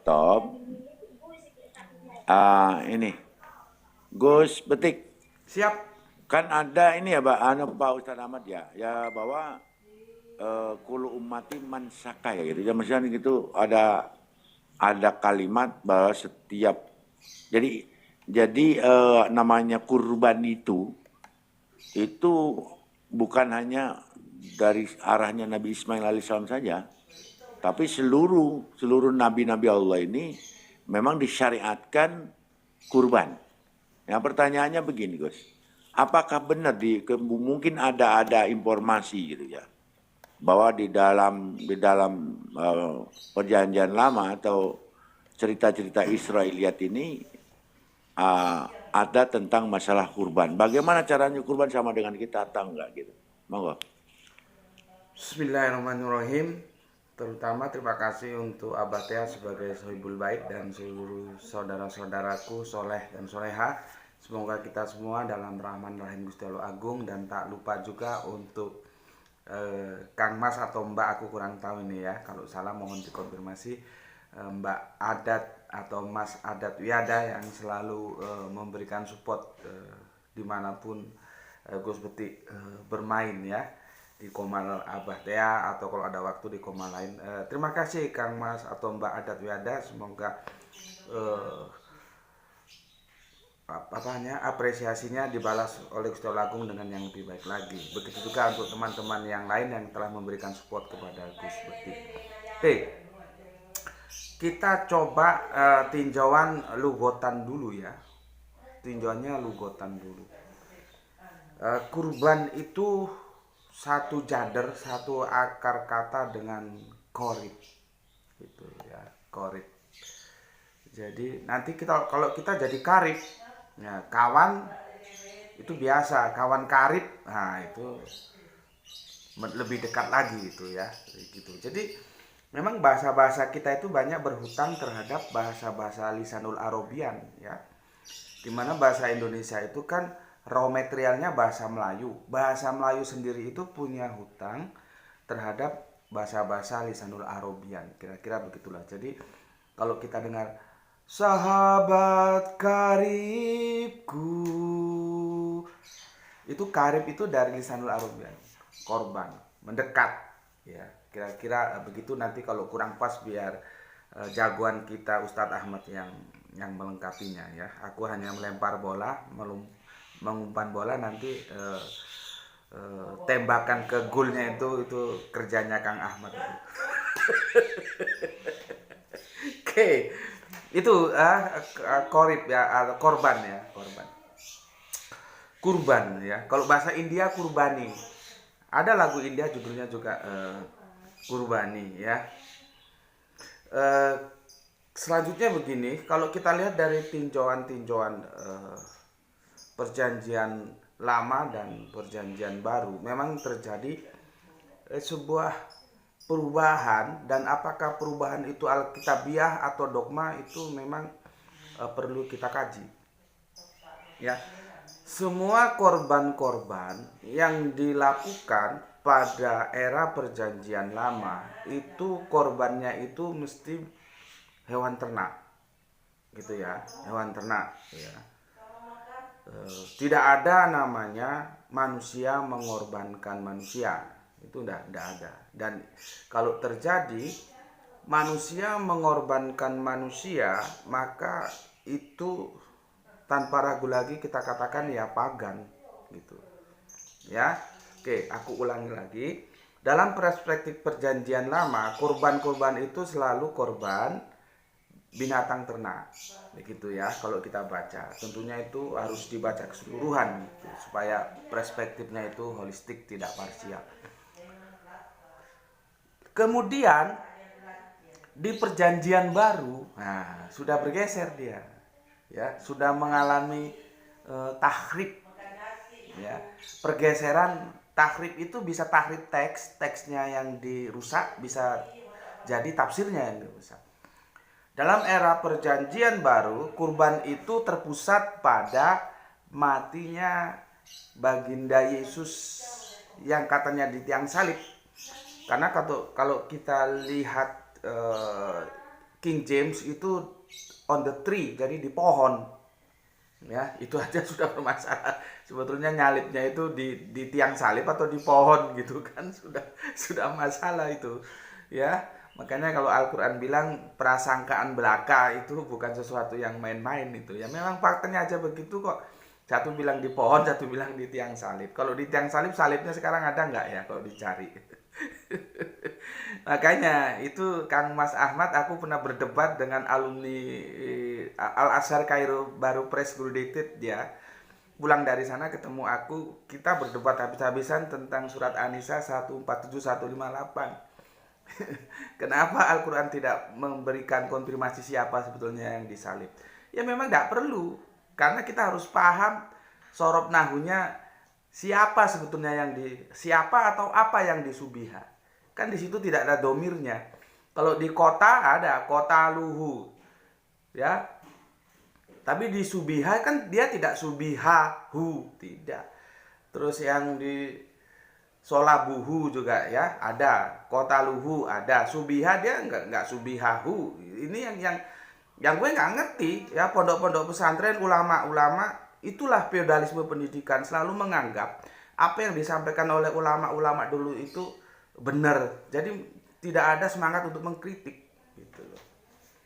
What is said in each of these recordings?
Top. Ini Gus Betik. Siap. Kan ada ini ya Pak Ustadz Ahmad ya bahwa kulu ummati man saka ya gitu. Ya misalnya gitu ada kalimat bahwa setiap jadi namanya kurban itu bukan hanya dari arahnya Nabi Ismail alaihissalam saja, tapi seluruh nabi-nabi Allah ini memang disyariatkan kurban. Nah, pertanyaannya begini, Gus. Apakah benar mungkin ada informasi gitu ya bahwa di dalam perjanjian lama atau cerita-cerita Israiliyat ini ada tentang masalah kurban. Bagaimana caranya kurban sama dengan kita atau enggak gitu? Monggo. Bismillahirrahmanirrahim. Terutama terima kasih untuk Abah Tea sebagai sohibul bait dan seluruh saudara-saudaraku soleh dan soleha. Semoga kita semua dalam rahman rahim Gusti Allah Agung. Dan tak lupa juga untuk Kang Mas atau Mbak, aku kurang tahu ini ya, kalau salah mohon dikonfirmasi. Mbak Adat atau Mas Adat Wiada yang selalu memberikan support dimanapun Gus Betik bermain ya, di Komal Abah Tea atau kalau ada waktu di Komal lain. Terima kasih Kang Mas atau Mbak Adat Wiada, semoga apresiasinya dibalas oleh Gusti Allah Agung dengan yang lebih baik lagi. Begitu juga untuk teman-teman yang lain yang telah memberikan support kepada Gus Betik. Oke, kita coba tinjauan lugotan dulu ya. Tinjauannya lugotan dulu. Kurban itu satu jader, satu akar kata dengan korib, gitu ya, korib. Jadi nanti kalau kita jadi karib, ya, kawan itu biasa, kawan karib, nah itu lebih dekat lagi itu ya, gitu. Jadi memang bahasa-bahasa kita itu banyak berhutang terhadap bahasa-bahasa lisanul Arabian ya. Dimana bahasa Indonesia itu kan raw materialnya bahasa Melayu. Bahasa Melayu sendiri itu punya hutang terhadap bahasa-bahasa lisanul Arabian. Kira-kira begitulah. Jadi kalau kita dengar sahabat karibku, itu karib itu dari lisanul Arabian, korban, mendekat ya. Kira-kira begitu. Nanti kalau kurang pas biar jagoan kita Ustadz Ahmad yang melengkapinya ya. Aku hanya melempar bola, mengumpan bola, nanti tembakan ke goalnya itu kerjanya Kang Ahmad. Oke, itu korib ya, korban ya, korban. Kurban ya. Kalau bahasa India kurbani. Ada lagu India judulnya juga kurbani ya. Selanjutnya begini, kalau kita lihat dari tinjauan-tinjauan perjanjian lama dan perjanjian baru, memang terjadi sebuah perubahan. Dan apakah perubahan itu alkitabiah atau dogma, itu memang perlu kita kaji ya. Semua korban-korban yang dilakukan pada era perjanjian lama itu korbannya itu mesti hewan ternak gitu ya, hewan ternak ya. Tidak ada namanya manusia mengorbankan manusia, itu tidak ada. Dan kalau terjadi manusia mengorbankan manusia, maka itu tanpa ragu lagi kita katakan ya pagan gitu ya. Oke, aku ulangi lagi. Dalam perspektif perjanjian lama, korban-korban itu selalu korban binatang ternak begitu ya. Kalau kita baca, tentunya itu harus dibaca keseluruhan gitu, supaya perspektifnya itu holistik, tidak parsial. Kemudian di perjanjian baru, nah, sudah bergeser dia ya, sudah mengalami tahrib ya. Pergeseran tahrib itu bisa tahrib teksnya yang dirusak, bisa jadi tafsirnya yang dirusak. Dalam era perjanjian baru, kurban itu terpusat pada matinya baginda Yesus yang katanya di tiang salib. Karena kalau kita lihat King James itu on the tree, jadi di pohon. Ya, itu aja sudah bermasalah. Sebetulnya nyalibnya itu di tiang salib atau di pohon gitu kan, sudah masalah itu. Ya, makanya kalau Al-Qur'an bilang prasangkaan belaka itu bukan sesuatu yang main-main itu. Ya memang faktanya aja begitu kok. Satu bilang di pohon, satu bilang di tiang salib. Kalau di tiang salib, salibnya sekarang ada nggak ya kalau dicari? Makanya itu Kang Mas Ahmad, aku pernah berdebat dengan alumni Al Azhar Kairo baru press graduated dia. Pulang dari sana ketemu aku, kita berdebat habis-habisan tentang surat An-Nisa 147 158. Kenapa Al-Qur'an tidak memberikan konfirmasi siapa sebetulnya yang disalib? Ya memang tidak perlu, karena kita harus paham sorop nahunya siapa sebetulnya siapa atau apa yang disubiha. Kan di situ tidak ada domirnya. Kalau di kota ada kota luhu, ya. Tapi di subiha kan dia tidak subihahu, tidak. Terus yang di solabuhu juga ya ada, kota luhu ada, subiha dia nggak subihahu. Ini yang gue nggak ngerti ya. Pondok-pondok pesantren, ulama-ulama, itulah feodalisme pendidikan, selalu menganggap apa yang disampaikan oleh ulama-ulama dulu itu benar. Jadi tidak ada semangat untuk mengkritik gitu loh.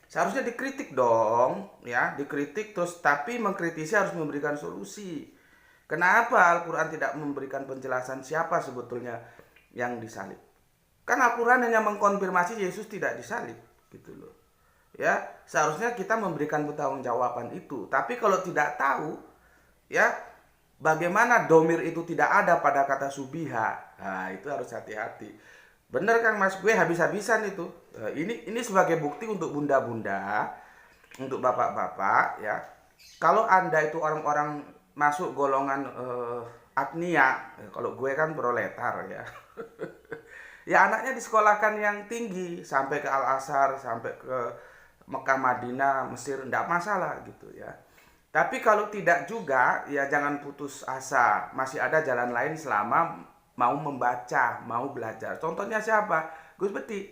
Seharusnya dikritik dong, ya, dikritik terus, tapi mengkritisi harus memberikan solusi. Kenapa Al-Qur'an tidak memberikan penjelasan siapa sebetulnya yang disalib? Kan Al-Qur'an hanya mengkonfirmasi Yesus tidak disalib, gitu loh. Ya, seharusnya kita memberikan pertanggungjawaban itu. Tapi kalau tidak tahu, ya, bagaimana domir itu tidak ada pada kata subiha, nah itu harus hati-hati. Bener kan Mas, gue habis-habisan itu. Ini sebagai bukti untuk bunda-bunda, untuk bapak-bapak ya. Kalau Anda itu orang-orang masuk golongan agnia, kalau gue kan proletar ya. Ya anaknya disekolahkan yang tinggi sampai ke Al Azhar, sampai ke Mekah, Madinah, Mesir, enggak masalah gitu ya. Tapi kalau tidak juga, ya jangan putus asa. Masih ada jalan lain selama mau membaca, mau belajar. Contohnya siapa? Gus Beti.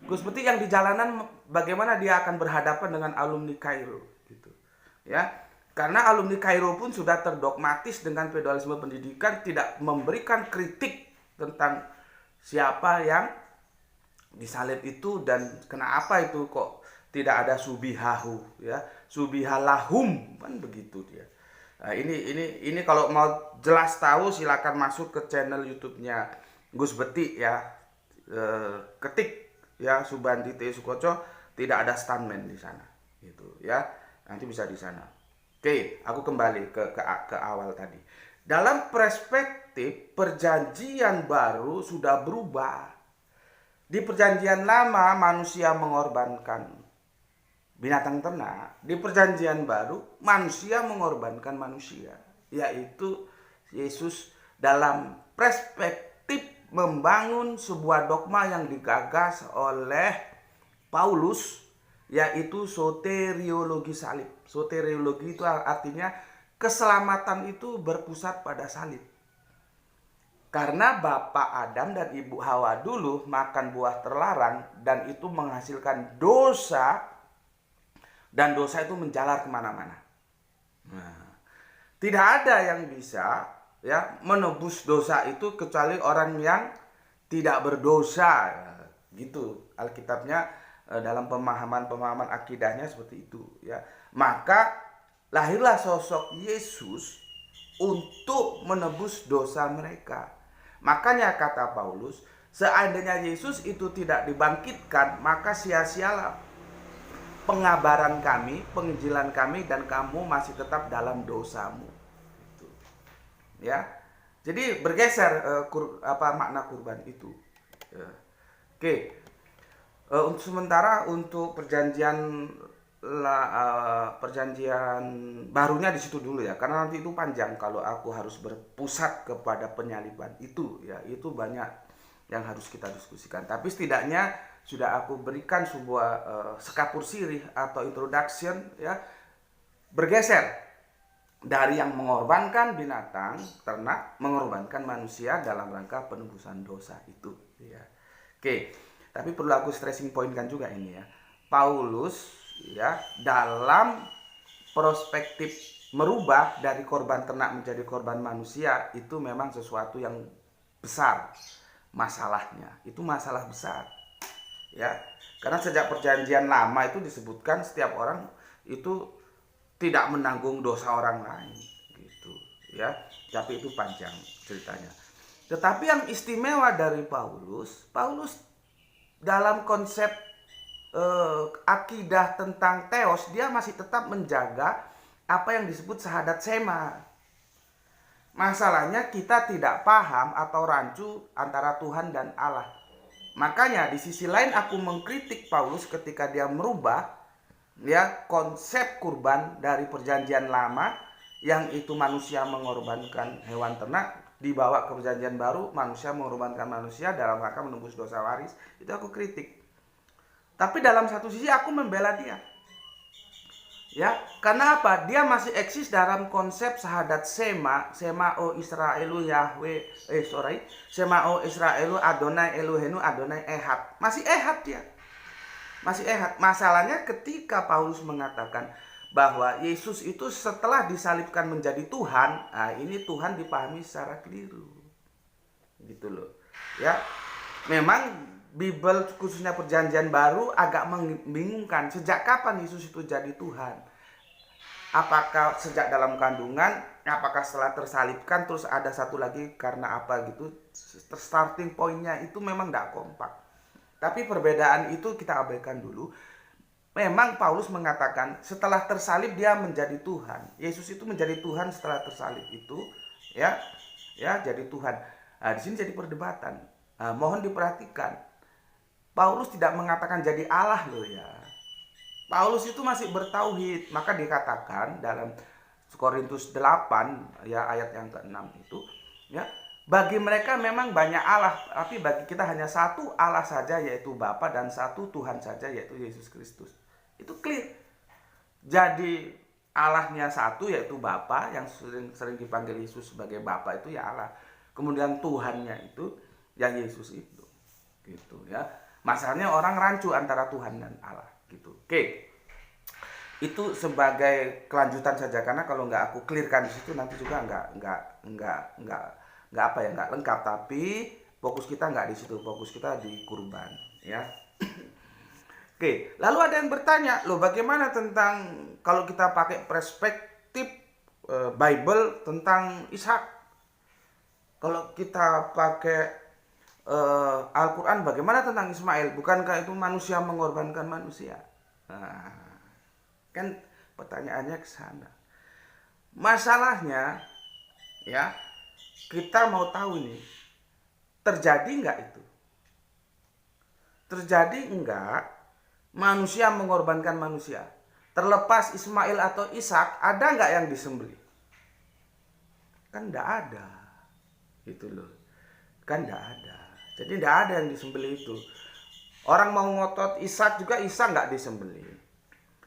Gus Beti yang di jalanan bagaimana dia akan berhadapan dengan alumni Kairo gitu. Ya. Karena alumni Kairo pun sudah terdogmatis dengan feodalisme pendidikan, tidak memberikan kritik tentang siapa yang disalib itu dan kenapa itu kok tidak ada subihahu ya. Subihalahum kan begitu dia. Nah, ini kalau mau jelas tahu silakan masuk ke channel YouTube-nya Gus Beti ya. Ketik ya Subandi T Sukoco, tidak ada stuntman di sana gitu ya. Nanti bisa di sana. Oke, aku kembali ke awal tadi. Dalam perspektif perjanjian baru sudah berubah. Di perjanjian lama manusia mengorbankan binatang ternak, di perjanjian baru manusia mengorbankan manusia, yaitu Yesus dalam perspektif membangun sebuah dogma yang digagas oleh Paulus, yaitu soteriologi salib. Soteriologi itu artinya keselamatan itu berpusat pada salib. Karena Bapak Adam dan Ibu Hawa dulu makan buah terlarang dan itu menghasilkan dosa. Dan dosa itu menjalar kemana-mana. Nah, tidak ada yang bisa ya menebus dosa itu kecuali orang yang tidak berdosa. Gitu Alkitabnya dalam pemahaman akidahnya seperti itu. Ya, maka lahirlah sosok Yesus untuk menebus dosa mereka. Makanya kata Paulus, seandainya Yesus itu tidak dibangkitkan, maka sia-sialah pengabaran kami, penginjilan kami, dan kamu masih tetap dalam dosamu. Gitu. Ya, jadi bergeser makna kurban itu. Oke, untuk sementara untuk perjanjian barunya di situ dulu ya, karena nanti itu panjang kalau aku harus berpusat kepada penyaliban itu ya, itu banyak yang harus kita diskusikan. Tapi setidaknya sudah aku berikan sebuah sekapur sirih atau introduction ya, bergeser dari yang mengorbankan binatang ternak, mengorbankan manusia dalam rangka penebusan dosa itu ya. Oke, tapi perlu aku stressing point kan juga ini ya, Paulus ya dalam perspektif merubah dari korban ternak menjadi korban manusia itu memang sesuatu yang besar masalahnya. Itu masalah besar. Ya. Karena sejak perjanjian lama itu disebutkan setiap orang itu tidak menanggung dosa orang lain gitu ya. Tapi itu panjang ceritanya. Tetapi yang istimewa dari Paulus dalam konsep akidah tentang teos, dia masih tetap menjaga apa yang disebut syahadat sema. Masalahnya kita tidak paham atau rancu antara Tuhan dan Allah. Makanya di sisi lain aku mengkritik Paulus ketika dia merubah ya konsep kurban dari perjanjian lama yang itu manusia mengorbankan hewan ternak, dibawa ke perjanjian baru manusia mengorbankan manusia dalam rangka menembus dosa waris. Itu aku kritik. Tapi dalam satu sisi aku membela dia. Ya, karena apa? Dia masih eksis dalam konsep syahadat sema, sema o Israelu Yahweh, sema o Israelu Adonai Elohenu Adonai Ehad. Masih Ehad dia. Masih Ehad. Masalahnya ketika Paulus mengatakan bahwa Yesus itu setelah disalibkan menjadi Tuhan, nah ini Tuhan dipahami secara keliru. Gitu loh. Ya. Memang Bible khususnya perjanjian baru agak membingungkan. Sejak kapan Yesus itu jadi Tuhan? Apakah sejak dalam kandungan? Apakah setelah tersalibkan? Terus ada satu lagi karena apa gitu? Starting pointnya itu memang tidak kompak. Tapi perbedaan itu kita abaikan dulu. Memang Paulus mengatakan setelah tersalib dia menjadi Tuhan. Yesus itu menjadi Tuhan setelah tersalib itu, ya jadi Tuhan. Nah, di sini jadi perdebatan. Nah, mohon diperhatikan. Paulus tidak mengatakan jadi Allah loh ya. Paulus itu masih bertauhid. Maka dikatakan dalam Korintus 8 ya ayat yang ke-6 itu ya, bagi mereka memang banyak Allah, tapi bagi kita hanya satu Allah saja yaitu Bapa dan satu Tuhan saja yaitu Yesus Kristus. Itu clear. Jadi Allahnya satu yaitu Bapa yang sering dipanggil Yesus sebagai Bapa itu ya Allah. Kemudian Tuhannya itu ya Yesus itu. Gitu ya. Masalahnya orang rancu antara Tuhan dan Allah gitu. Oke. Itu sebagai kelanjutan saja karena kalau nggak aku clearkan di situ nanti juga nggak lengkap. Tapi fokus kita nggak di situ, fokus kita di kurban ya. Oke, lalu ada yang bertanya, loh bagaimana tentang kalau kita pakai perspektif Bible tentang Ishak? Kalau kita pakai Al-Quran bagaimana tentang Ismail? Bukankah itu manusia mengorbankan manusia? Nah, kan pertanyaannya ke sana. Masalahnya ya, kita mau tahu nih, terjadi nggak itu? Terjadi enggak manusia mengorbankan manusia? Terlepas Ismail atau Ishak, ada nggak yang disembelih? Kan nggak ada. Gitu loh. Kan nggak ada. Jadi tidak ada yang disembelih itu. Orang mau ngotot Ishak juga Ishak nggak disembelih.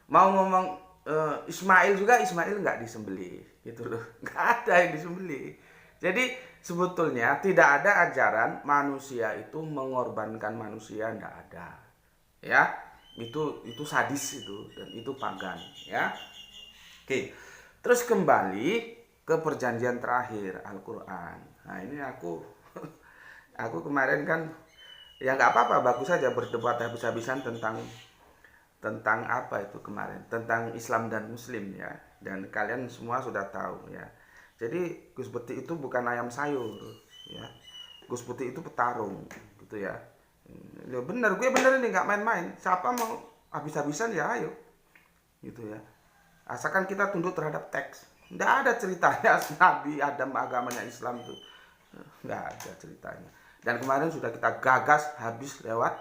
Mau ngomong Ismail juga Ismail nggak disembelih. Gitu loh. Nggak ada yang disembelih. Jadi sebetulnya tidak ada ajaran manusia itu mengorbankan manusia, nggak ada. Ya, itu sadis itu dan itu pagan. Ya. Oke. Terus kembali ke perjanjian terakhir Al-Quran. Nah ini aku kemarin kan ya nggak apa-apa, bagus saja berdebat habis-habisan tentang apa itu kemarin, tentang Islam dan Muslim ya, dan kalian semua sudah tahu ya. Jadi Gus Putih itu bukan ayam sayur ya, Gus Putih itu petarung gitu ya. Ya bener, gue bener ini nggak main-main. Siapa mau habis-habisan ya ayo gitu ya, asalkan kita tunduk terhadap teks. Nggak ada ceritanya Nabi Adam agamanya Islam itu, nggak ada ceritanya. Dan kemarin sudah kita gagas habis lewat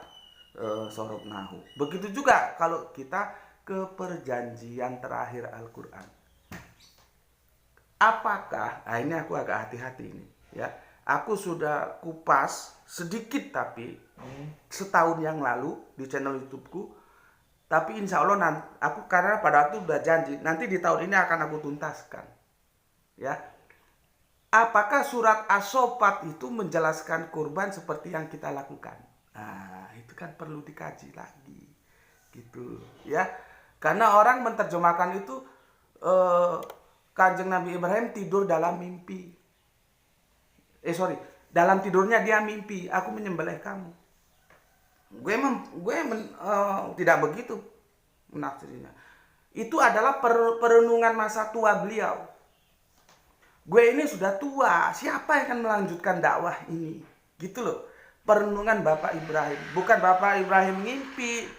sorot nahu. Begitu juga kalau kita ke perjanjian terakhir Al-Quran. Apakah, nah ini aku agak hati-hati ini ya. Aku sudah kupas sedikit tapi setahun yang lalu di channel YouTubeku. Tapi insya Allah nanti, aku karena pada waktu udah janji nanti di tahun ini akan aku tuntaskan ya. Apakah surat As-Sofat itu menjelaskan kurban seperti yang kita lakukan? Nah, itu kan perlu dikaji lagi. gitu ya. Karena orang menerjemahkan itu Kanjeng Nabi Ibrahim tidur dalam mimpi. Dalam tidurnya dia mimpi, aku menyembelih kamu. Tidak begitu menafsirnya. Itu adalah perenungan masa tua beliau. Gue ini sudah tua, siapa yang akan melanjutkan dakwah ini? Gitu loh. Perenungan Bapak Ibrahim, bukan Bapak Ibrahim ngimpi,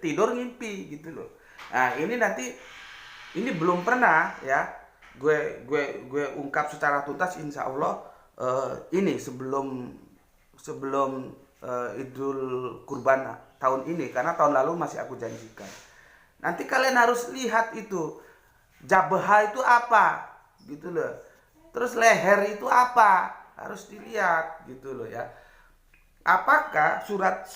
tidur ngimpi gitu loh. Nah, ini nanti ini belum pernah ya gue ungkap secara tuntas, insya Allah ini sebelum Idul Kurban tahun ini, karena tahun lalu masih aku janjikan. Nanti kalian harus lihat itu jabha itu apa gitu loh. Terus leher itu apa, harus dilihat gitu loh ya. Apakah surat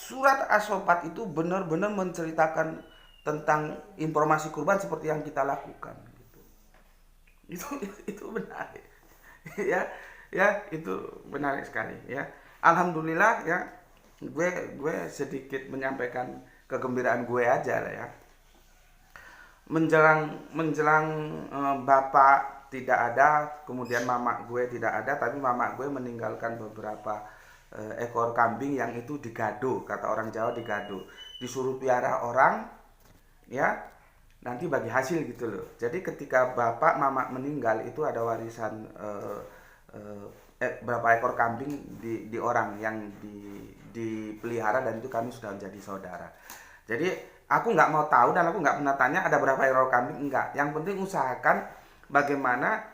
As-Saffat itu benar-benar menceritakan tentang informasi kurban seperti yang kita lakukan gitu. Itu benar. ya itu benar sekali ya. Alhamdulillah ya, gue sedikit menyampaikan kegembiraan gue aja lah ya. Menjelang bapak tidak ada, kemudian mama gue tidak ada, tapi mama gue meninggalkan beberapa ekor kambing yang itu digado, kata orang Jawa digado, disuruh piara orang ya, nanti bagi hasil gitu loh. Jadi ketika bapak mama meninggal itu ada warisan berapa ekor kambing di orang yang dipelihara, dan itu kami sudah menjadi saudara. Jadi aku nggak mau tahu dan aku nggak pernah tanya ada berapa ekor kambing, enggak. Yang penting usahakan bagaimana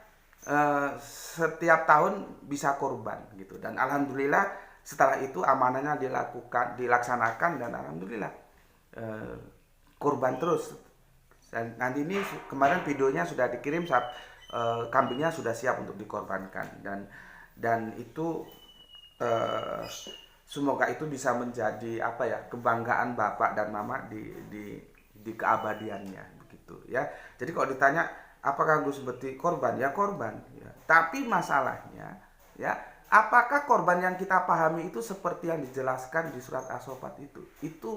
setiap tahun bisa korban gitu. Dan alhamdulillah setelah itu amanahnya dilaksanakan, dan alhamdulillah korban terus. Dan nanti ini kemarin videonya sudah dikirim saat kambingnya sudah siap untuk dikorbankan, dan itu semoga itu bisa menjadi apa ya, kebanggaan bapak dan mama di keabadiannya begitu ya. Jadi kalau ditanya apakah Gus Bekti korban, ya korban ya. Tapi masalahnya ya, apakah korban yang kita pahami itu seperti yang dijelaskan di surat As-Saffat itu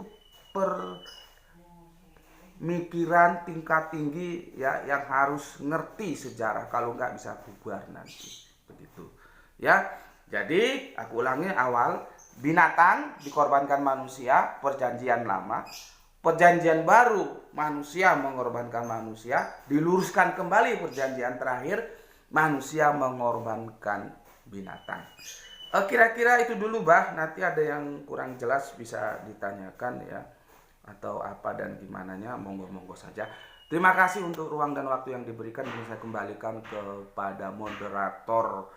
pemikiran tingkat tinggi ya, yang harus ngerti sejarah, kalau nggak bisa bubar nanti begitu ya. Jadi aku ulangi awal, binatang dikorbankan manusia, perjanjian lama. Perjanjian baru manusia mengorbankan manusia, diluruskan kembali perjanjian terakhir manusia mengorbankan binatang. Kira-kira itu dulu bah, nanti ada yang kurang jelas bisa ditanyakan ya, atau apa dan gimananya, monggo-monggo saja. Terima kasih untuk ruang dan waktu yang diberikan. Ini saya kembalikan kepada moderator.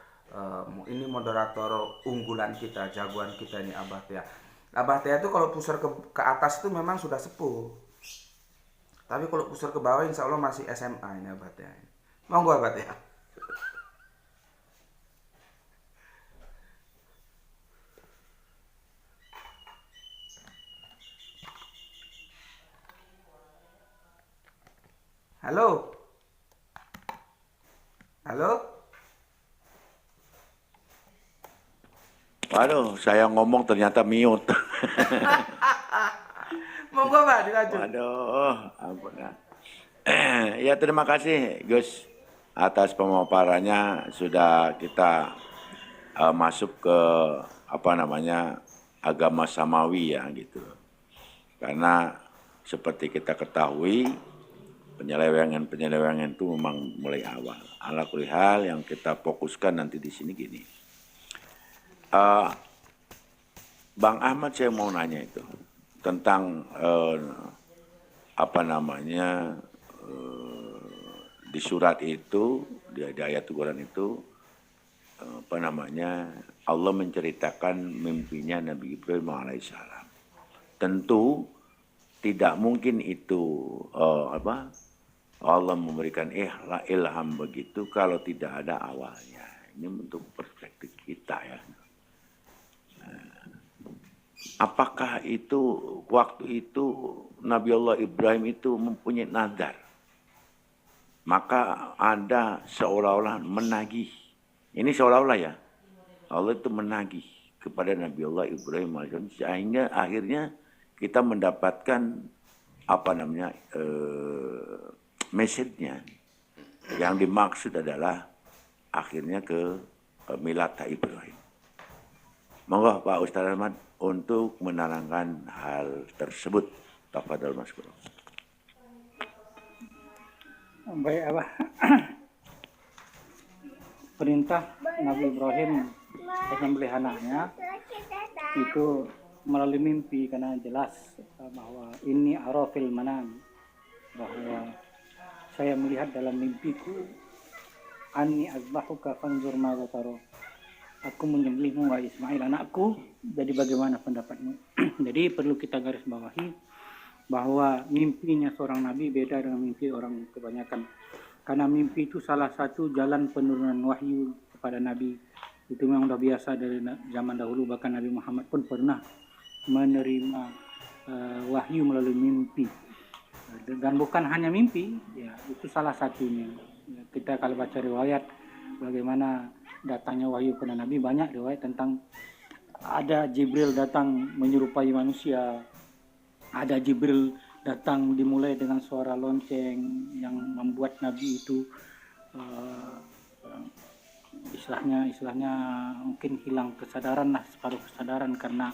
Ini moderator unggulan kita, jagoan kita ini, Abah Tia. Abah Tia itu kalau pusar ke atas itu memang sudah sepuh, tapi kalau pusar ke bawah insya Allah masih SMA ini Abah Tia. Monggo Abah Tia. Halo. Waduh, saya ngomong ternyata mute. Monggo Pak, dilanjut. Waduh, ampun ya. Ya terima kasih Gus atas pemaparannya. Sudah kita masuk ke agama samawi ya gitu. Karena seperti kita ketahui penyelewengan itu memang mulai awal. Ala kulli hal yang kita fokuskan nanti di sini gini. Bang Ahmad, saya mau nanya itu tentang di surat itu, di ayat Al-Quran itu Allah menceritakan mimpinya Nabi Ibrahim alaihissalam. Tentu tidak mungkin itu Allah memberikan ilham begitu kalau tidak ada awalnya. Ini untuk perspektif kita ya. Apakah itu waktu itu Nabi Allah Ibrahim itu mempunyai nazar, maka ada seolah-olah menagih. Ini seolah-olah ya, Allah itu menagih kepada Nabi Allah Ibrahim sehingga akhirnya kita mendapatkan apa namanya message-nya yang dimaksud adalah akhirnya ke Millata Ibrahim. Monggo Pak Ustaz Ahmad untuk menerangkan hal tersebut. Tafadhol Mas Guru. Baik, Abah. Perintah Nabi Ibrahim menyembelih anaknya itu melalui mimpi, karena jelas bahwa ini arafil manam, bahwa saya melihat dalam mimpiku anni azbahuka fanzur madza tara, aku menyembelihmu wahai Ismail anakku, jadi bagaimana pendapatmu? Jadi perlu kita garis bawahi bahwa mimpinya seorang nabi beda dengan mimpi orang kebanyakan. Karena mimpi itu salah satu jalan penurunan wahyu kepada Nabi. Itu memang sudah biasa dari zaman dahulu, bahkan Nabi Muhammad pun pernah menerima wahyu melalui mimpi. Dan bukan hanya mimpi, ya itu salah satunya. Kita kalau baca riwayat bagaimana datangnya wahyu kepada Nabi, banyak riwayat tentang ada Jibril datang menyerupai manusia, ada Jibril datang dimulai dengan suara lonceng yang membuat Nabi itu istilahnya mungkin hilang kesadaran lah, separuh kesadaran karena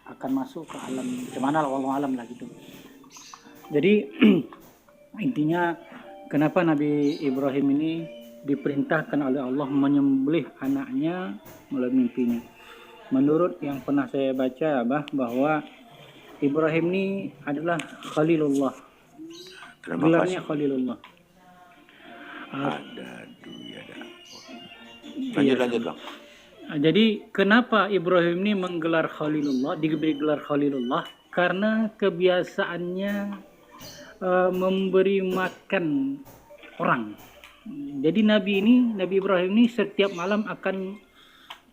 akan masuk ke alam gimana Allah alam lah gitu. Jadi intinya kenapa Nabi Ibrahim ini diperintahkan oleh Allah menyembelih anaknya melalui mimpinya. Menurut yang pernah saya baca bahwa Ibrahim ini adalah Khalilullah. Gelarnya Khalilullah. Lanjut Bang. Jadi kenapa Ibrahim ini menggelar Khalilullah, diberi gelar Khalilullah? Karena kebiasaannya memberi makan orang. Jadi Nabi Ibrahim ini setiap malam akan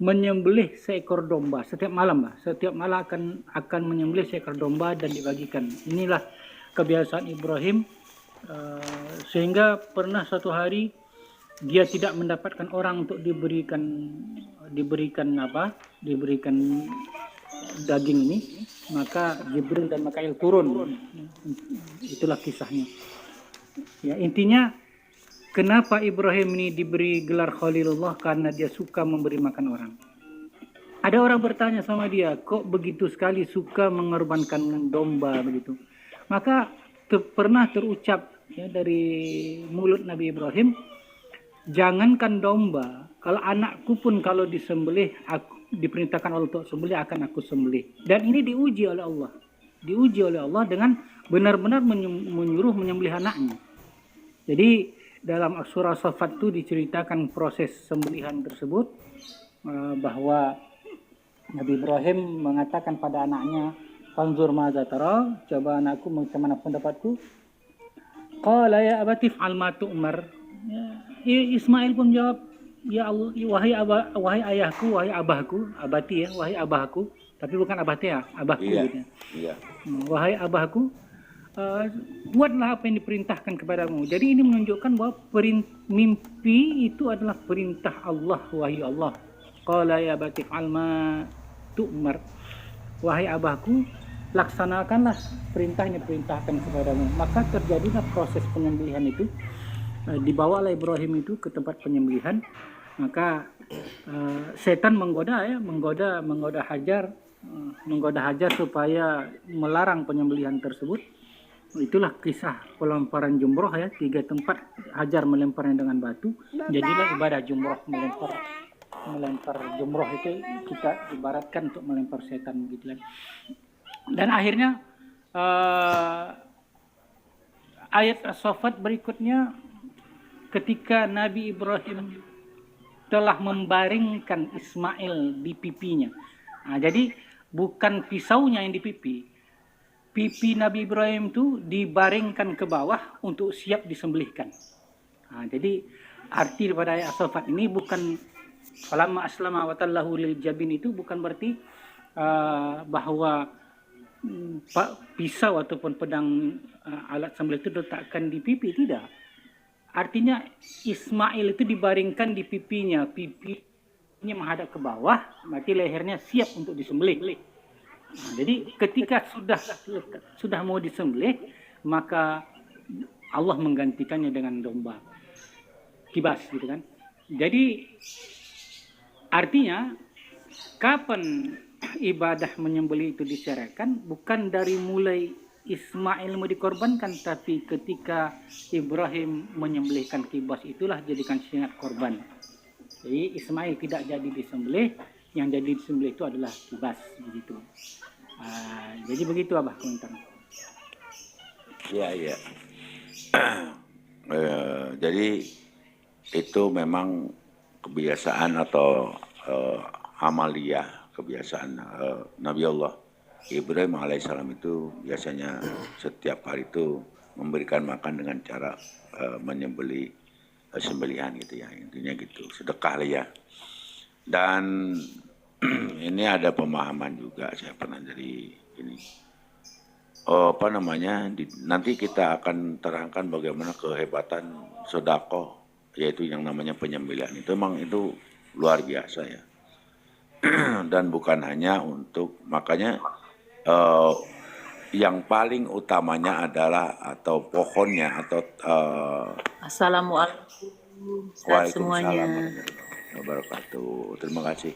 menyembelih seekor domba, setiap malam akan menyembelih seekor domba dan dibagikan. Inilah kebiasaan Ibrahim, sehingga pernah suatu hari dia tidak mendapatkan orang untuk diberikan daging ini, maka Jibril dan Mikail turun. Itulah kisahnya. Ya, intinya kenapa Ibrahim ini diberi gelar Khalilullah? Karena dia suka memberi makan orang. Ada orang bertanya sama dia, kok begitu sekali suka mengorbankan domba begitu? Maka pernah terucap ya, dari mulut Nabi Ibrahim, jangankan domba, kalau anakku pun kalau disembelih, aku diperintahkan Allah untuk sembelih, akan aku sembelih. Dan ini diuji oleh Allah dengan benar-benar menyuruh menyembelih anaknya. Jadi dalam surah Saffat itu diceritakan proses sembelihan tersebut, bahwa Nabi Ibrahim mengatakan pada anaknya, "Fanzur madza tara?" Coba anakku, bagaimana pendapatku? Qala ya abati fa'al ma tu'mar. Ismail pun jawab, "Ya Allah, wahai ayahku, wahai abahku." Abati ya, wahai abahku, tapi bukan abate ya, abahku gitu. Iya. Wahai abahku, buatlah apa yang diperintahkan kepadamu. Jadi ini menunjukkan bahwa mimpi itu adalah perintah Allah, wahyu Allah. Qala ya abati fa'al ma tu'mar. Wahai abahku, laksanakanlah perintah yang diperintahkan kepadamu. Maka terjadilah proses penyembelihan itu. Dibawalah Ibrahim itu ke tempat penyembelihan. Maka setan menggoda Hajar supaya melarang penyembelihan tersebut. Itulah kisah pelemparan jumroh ya, 3 tempat Hajar melemparnya dengan batu. Jadilah ibadah jumroh, melempar jumroh itu kita ibaratkan untuk melempar setan gitu. Dan akhirnya ayat As-Saffat berikutnya, ketika Nabi Ibrahim telah membaringkan Ismail di pipinya. Nah, jadi bukan pisaunya yang di pipi Nabi Ibrahim itu dibaringkan ke bawah untuk siap disembelihkan. Nah, jadi arti daripada ayat As-Saffat ini bukan falamma aslama wa tallahu lil jabin, itu bukan berarti bahwa pisau ataupun pedang alat sembelih itu diletakkan di pipi, tidak. Artinya Ismail itu dibaringkan di pipinya menghadap ke bawah, berarti lehernya siap untuk disembelih. Nah, jadi ketika sudah mau disembelih, maka Allah menggantikannya dengan domba kibas gitu kan. Jadi artinya kapan ibadah menyembelih itu disyariatkan bukan dari mulai Ismail mau dikorbankan, tapi ketika Ibrahim menyembelihkan kibas itulah jadikan syariat korban. Jadi Ismail tidak jadi disembelih, yang jadi disembelih itu adalah kibas begitu. Jadi begitu Abah komentar. Ya, ya. Jadi itu memang kebiasaan atau amalia, kebiasaan Nabi Allah Ibrahim alaihissalam itu biasanya setiap hari itu memberikan makan dengan cara menyembelih sembelihan gitu ya, intinya gitu, sedekah lah ya. Dan ini ada pemahaman juga, saya pernah dari ini nanti kita akan terangkan bagaimana kehebatan sodako, yaitu yang namanya penyembelihan itu memang itu luar biasa ya. Dan bukan hanya untuk, makanya yang paling utamanya adalah atau pohonnya atau Assalamualaikum Ustaz semuanya. warahmatullahi wabarakatuh. Terima kasih.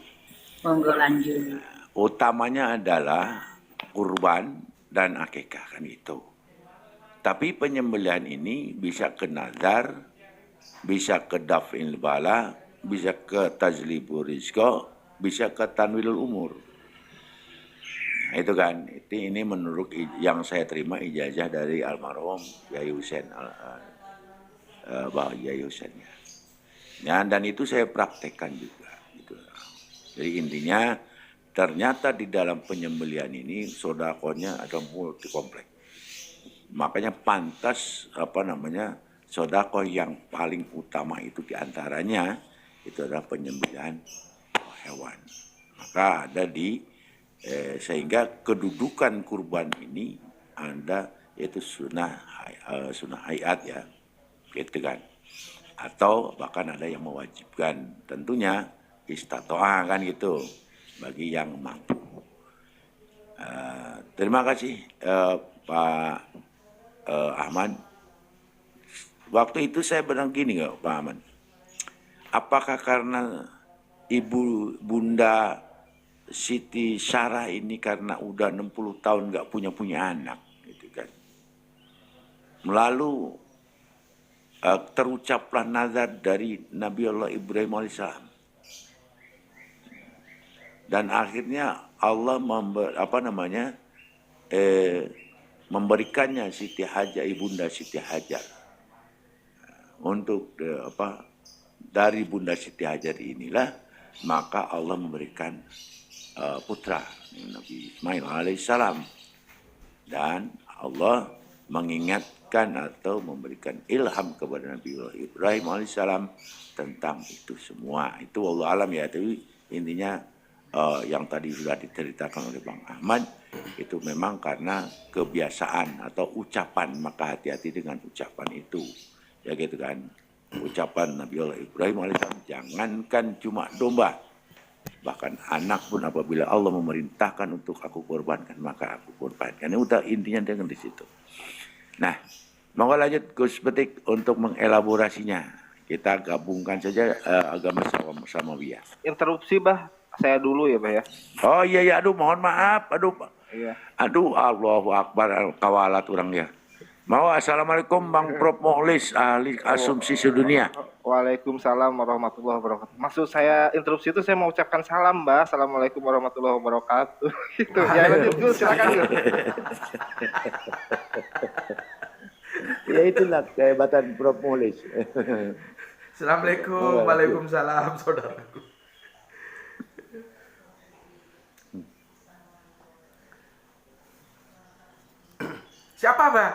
Monggo lanjut. Utamanya adalah kurban dan akikah kan itu. Tapi penyembelihan ini bisa ke nazar, bisa ke daf'il bala, bisa ke tajlibur rizqa, bisa ke tanwilul umur. Nah, itu kan, ini menurut yang saya terima ijazah dari almarhum Yai Husain, Bah Yai Husain ya. Ya, dan itu saya praktekkan juga. Gitu. Jadi intinya ternyata di dalam penyembelihan ini sodakonya ada multi komplek. Makanya pantas sodako yang paling utama itu diantaranya itu adalah penyembelihan hewan. Maka ada sehingga kedudukan kurban ini ada yaitu sunnah hayat ya, gitu kan. Atau bahkan ada yang mewajibkan, tentunya istatoah kan gitu bagi yang mampu. Terima kasih Pak Ahmad. Waktu itu saya bilang gini nggak Pak Ahmad, apakah karena Bunda Siti Sarah ini karena udah 60 tahun nggak punya anak gitu kan, lalu terucaplah nazar dari Nabi Allah Ibrahim alaihissalam, dan akhirnya Allah memberikannya Siti Hajar, ibunda Siti Hajar, untuk dari Bunda Siti Hajar inilah maka Allah memberikan putra Nabi Ismail alaihissalam, dan Allah mengingatkan atau memberikan ilham kepada Nabi Ibrahim alaihissalam tentang itu semua. Itu wallahu alam ya, tapi intinya yang tadi sudah diceritakan oleh Bang Ahmad itu memang karena kebiasaan atau ucapan, maka hati-hati dengan ucapan itu ya gitu kan. Ucapan Nabi Allah Ibrahim alaihissalam, jangankan cuma domba, bahkan anak pun apabila Allah memerintahkan untuk aku korbankan maka aku korbankan. Ini udah intinya dengan di situ. Nah, monggo lanjut Gus Betik untuk mengelaborasinya. Kita gabungkan saja agama Samawiyah. Interupsi bah, saya dulu ya bah ya. Oh iya, aduh mohon maaf, Iya. aduh Allahu Akbar, kawalat orang ya. Mau assalamualaikum Bang Prof Mukhlis, ahli asumsi sedunia. Waalaikumsalam warahmatullahi wabarakatuh. Maksud saya interupsi itu saya mau ucapkan salam bah. Assalamualaikum warahmatullahi wabarakatuh. Itu ya, lanjut Gus, silakan Gus. Ya itulah kehebatan Prof Mukhlis. Assalamualaikum, waalaikumsalam saudaraku. Siapa Pak?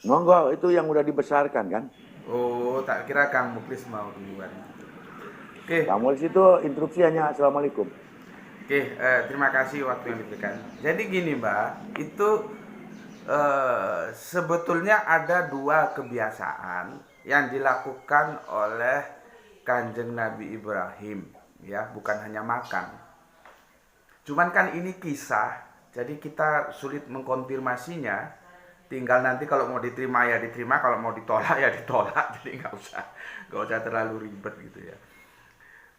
Monggo, itu yang udah dibesarkan kan. Oh, tak kira Kang Muklis mau duluan. Oke. Kang Mukhlis itu interupsi hanya assalamualaikum. Oke, terima kasih waktu yang diberikan. Jadi gini Mbak, itu sebetulnya ada dua kebiasaan yang dilakukan oleh Kanjeng Nabi Ibrahim, ya, bukan hanya makan. Cuman kan ini kisah, jadi kita sulit mengkonfirmasinya. Tinggal nanti kalau mau diterima ya diterima, kalau mau ditolak ya ditolak. Jadi nggak usah terlalu ribet gitu ya.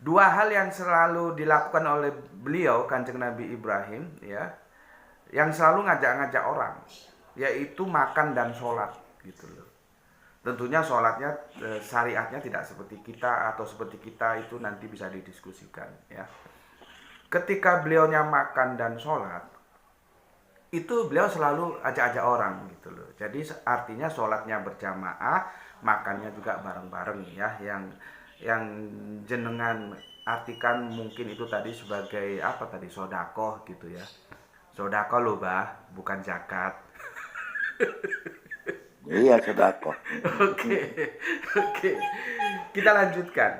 Dua hal yang selalu dilakukan oleh beliau Kanjeng Nabi Ibrahim ya, yang selalu ngajak-ngajak orang, yaitu makan dan sholat gitu loh. Tentunya sholatnya syariatnya tidak seperti kita atau seperti kita, itu nanti bisa didiskusikan ya. Ketika beliaunya makan dan sholat, itu beliau selalu ajak-ajak orang gitu loh. Jadi artinya sholatnya berjamaah, makannya juga bareng-bareng ya. Yang jenengan artikan mungkin itu tadi sebagai apa tadi, sodakoh gitu ya. Sodakoh loh bah, bukan zakat. Iya, sedekah. Oke. Kita lanjutkan.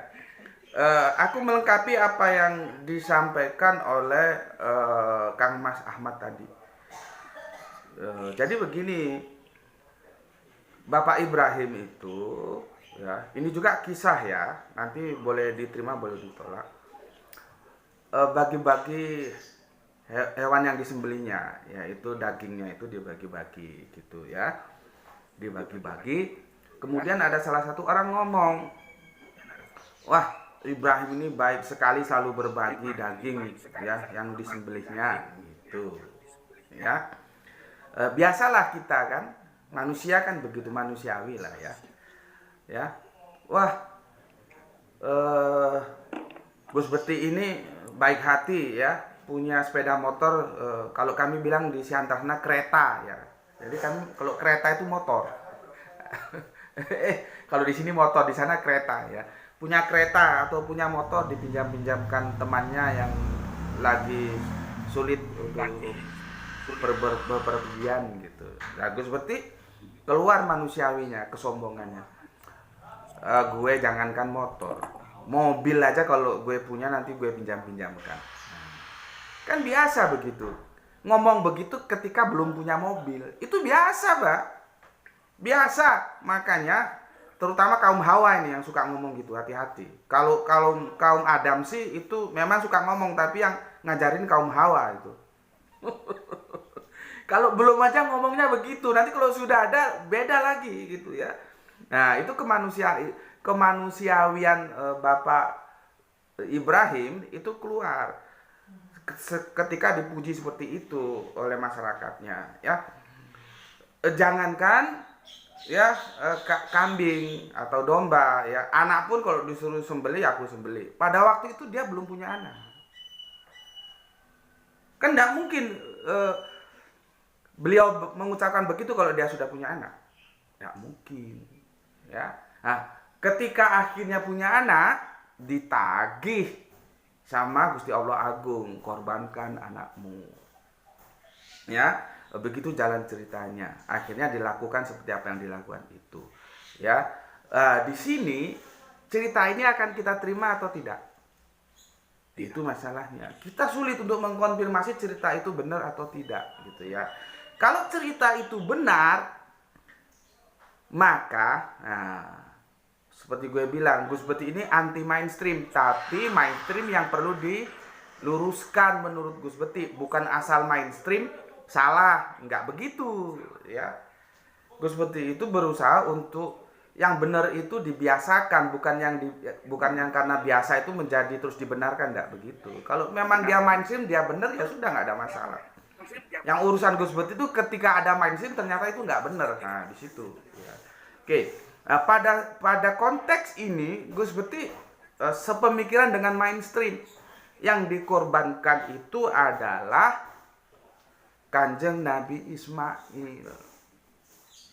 Aku melengkapi apa yang disampaikan oleh Kang Mas Ahmad tadi. Jadi begini, Bapak Ibrahim itu ya, ini juga kisah ya, nanti boleh diterima boleh ditolak. Bagi-bagi hewan yang disembelihnya, yaitu dagingnya itu dibagi-bagi gitu ya, dibagi-bagi. Kemudian ada salah satu orang ngomong, wah Ibrahim ini baik sekali, selalu berbagi daging ya yang disembelihnya gitu ya. Biasalah kita kan, manusia kan begitu, manusiawi lah ya. Wah, Gus Beti ini baik hati ya, punya sepeda motor, kalau kami bilang di Siantarna kereta ya. Jadi kami kalau kereta itu motor. Kalau di sini motor, di sana kereta ya. Punya kereta atau punya motor dipinjam-pinjamkan temannya yang lagi sulit untuk berpergian gitu. Gus Beti keluar manusiawinya, kesombongannya. Gue jangankan motor, mobil aja kalau gue punya nanti gue pinjamkan. Kan biasa begitu. Ngomong begitu ketika belum punya mobil. Itu biasa, Pak. Biasa. Makanya terutama kaum Hawa ini yang suka ngomong gitu, hati-hati. Kalau kaum Adam sih itu memang suka ngomong, tapi yang ngajarin kaum Hawa itu. Kalau belum aja ngomongnya begitu, nanti kalau sudah ada beda lagi gitu ya. Nah, itu kemanusiawian Bapak Ibrahim itu keluar ketika dipuji seperti itu oleh masyarakatnya ya. Jangankan ya kambing atau domba ya, anak pun kalau disuruh sembelih aku sembelih. Pada waktu itu dia belum punya anak. Kan tidak mungkin beliau mengucapkan begitu kalau dia sudah punya anak. Tidak mungkin ya. Nah, ketika akhirnya punya anak, ditagih sama Gusti Allah Agung, korbankan anakmu. Ya, begitu jalan ceritanya. Akhirnya dilakukan seperti apa yang dilakukan itu. Ya, di sini cerita ini akan kita terima atau tidak? Itu masalahnya. Kita sulit untuk mengkonfirmasi cerita itu benar atau tidak, gitu ya. Kalau cerita itu benar, maka seperti gue bilang, Gus Beti ini anti mainstream, tapi mainstream yang perlu diluruskan menurut Gus Beti, bukan asal mainstream salah, nggak begitu ya. Gus Beti itu berusaha untuk yang benar itu dibiasakan, bukan yang karena biasa itu menjadi terus dibenarkan, nggak begitu. Kalau memang dia mainstream, dia benar ya sudah, nggak ada masalah. Yang urusan Gus Beti itu ketika ada mainstream ternyata itu nggak benar, nah di situ. Ya. Oke. Nah, pada konteks ini Gus Beti sepemikiran dengan mainstream. Yang dikorbankan itu adalah Kanjeng Nabi Ismail.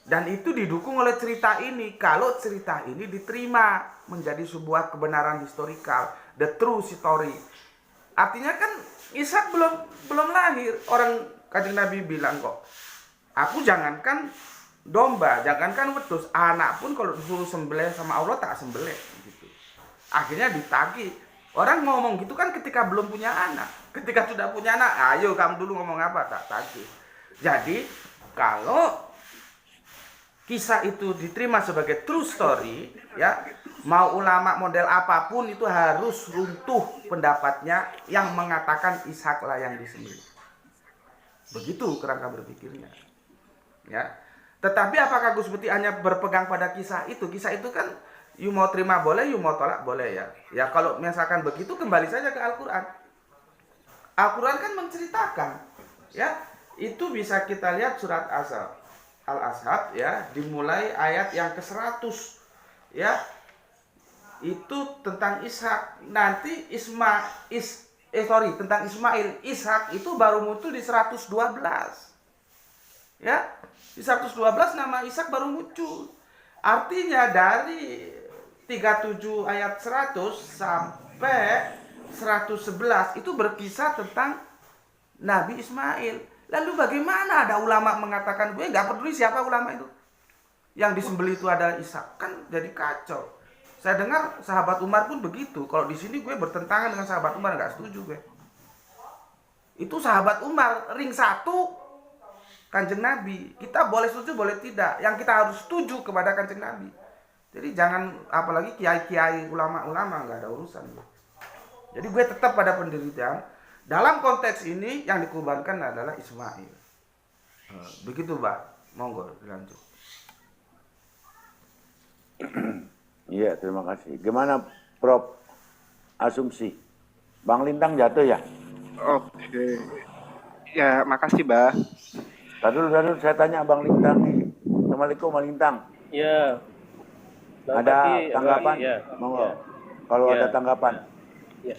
Dan itu didukung oleh cerita ini. Kalau cerita ini diterima menjadi sebuah kebenaran historikal, the true story. Artinya kan Ishak belum lahir. Orang Kanjeng Nabi bilang kok, aku jangankan domba, jangankan wedhus, anak pun kalau disuruh sembelih sama Allah tak sembelih gitu. Akhirnya ditagih. Orang ngomong gitu kan ketika belum punya anak. Ketika sudah punya anak, ayo kamu dulu ngomong apa, tak tagih. Jadi kalau kisah itu diterima sebagai true story ya, mau ulama model apapun itu harus runtuh pendapatnya yang mengatakan Ishak lah yang disembelih. Begitu kerangka berpikirnya. Ya. Tetapi apakah Gus Bekti hanya berpegang pada kisah itu? Kisah itu kan you mau terima boleh, you mau tolak boleh ya. Ya kalau misalkan begitu kembali saja ke Al-Quran. Al-Quran kan menceritakan, ya itu bisa kita lihat surat Al-Ashab ya, dimulai ayat yang ke-100 ya, itu tentang Ishak. Nanti tentang Ismail. Ishak itu baru muncul di 112 ya, di 112 nama Ishak baru muncul. Artinya dari 37 ayat 100 sampai 111 itu berkisah tentang Nabi Ismail. Lalu bagaimana ada ulama mengatakan gue nggak peduli siapa ulama itu, yang disembelih itu adalah Ishak? Kan jadi kacau. Saya dengar sahabat Umar pun begitu. Kalau di sini gue bertentangan dengan sahabat Umar, nggak setuju gue. Itu sahabat Umar ring 1 Kanjeng Nabi. Kita boleh setuju boleh tidak. Yang kita harus setuju kepada Kanjeng Nabi. Jadi jangan, apalagi kiai-kiai, ulama-ulama, nggak ada urusan. Jadi gue tetap pada pendirian. Dalam konteks ini yang dikorbankan adalah Ismail. Begitu, Pak. Monggo dilanjut. Iya, terima kasih. Gimana, Prof? Asumsi. Bang Lintang jatuh ya? Oke. Ya, makasih, Mbah. Tadi dulu saya tanya Bang Lintang nih. Assalamualaikum, Bang Lintang. Ya. Ada tanggapan? Ya. Monggo. Ya. Kalau Ya. ada tanggapan. Ya.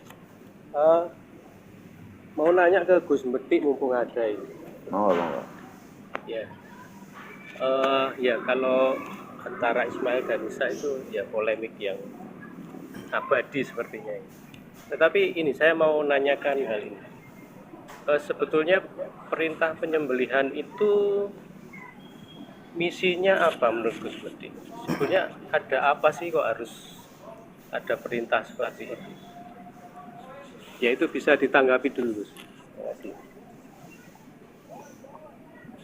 Mau nanya ke Gus Bekti mumpung ada ini. Monggo. Ya. Ya kalau antara Ismail dan Isa itu ya polemik yang abadi sepertinya. Tetapi ini saya mau nanyakan hal ini. Sebetulnya perintah penyembelihan itu misinya apa menurut Gus Bekti? Sebetulnya ada apa sih kok harus ada perintah seperti itu? Ya itu bisa ditanggapi dulu. Terima kasih.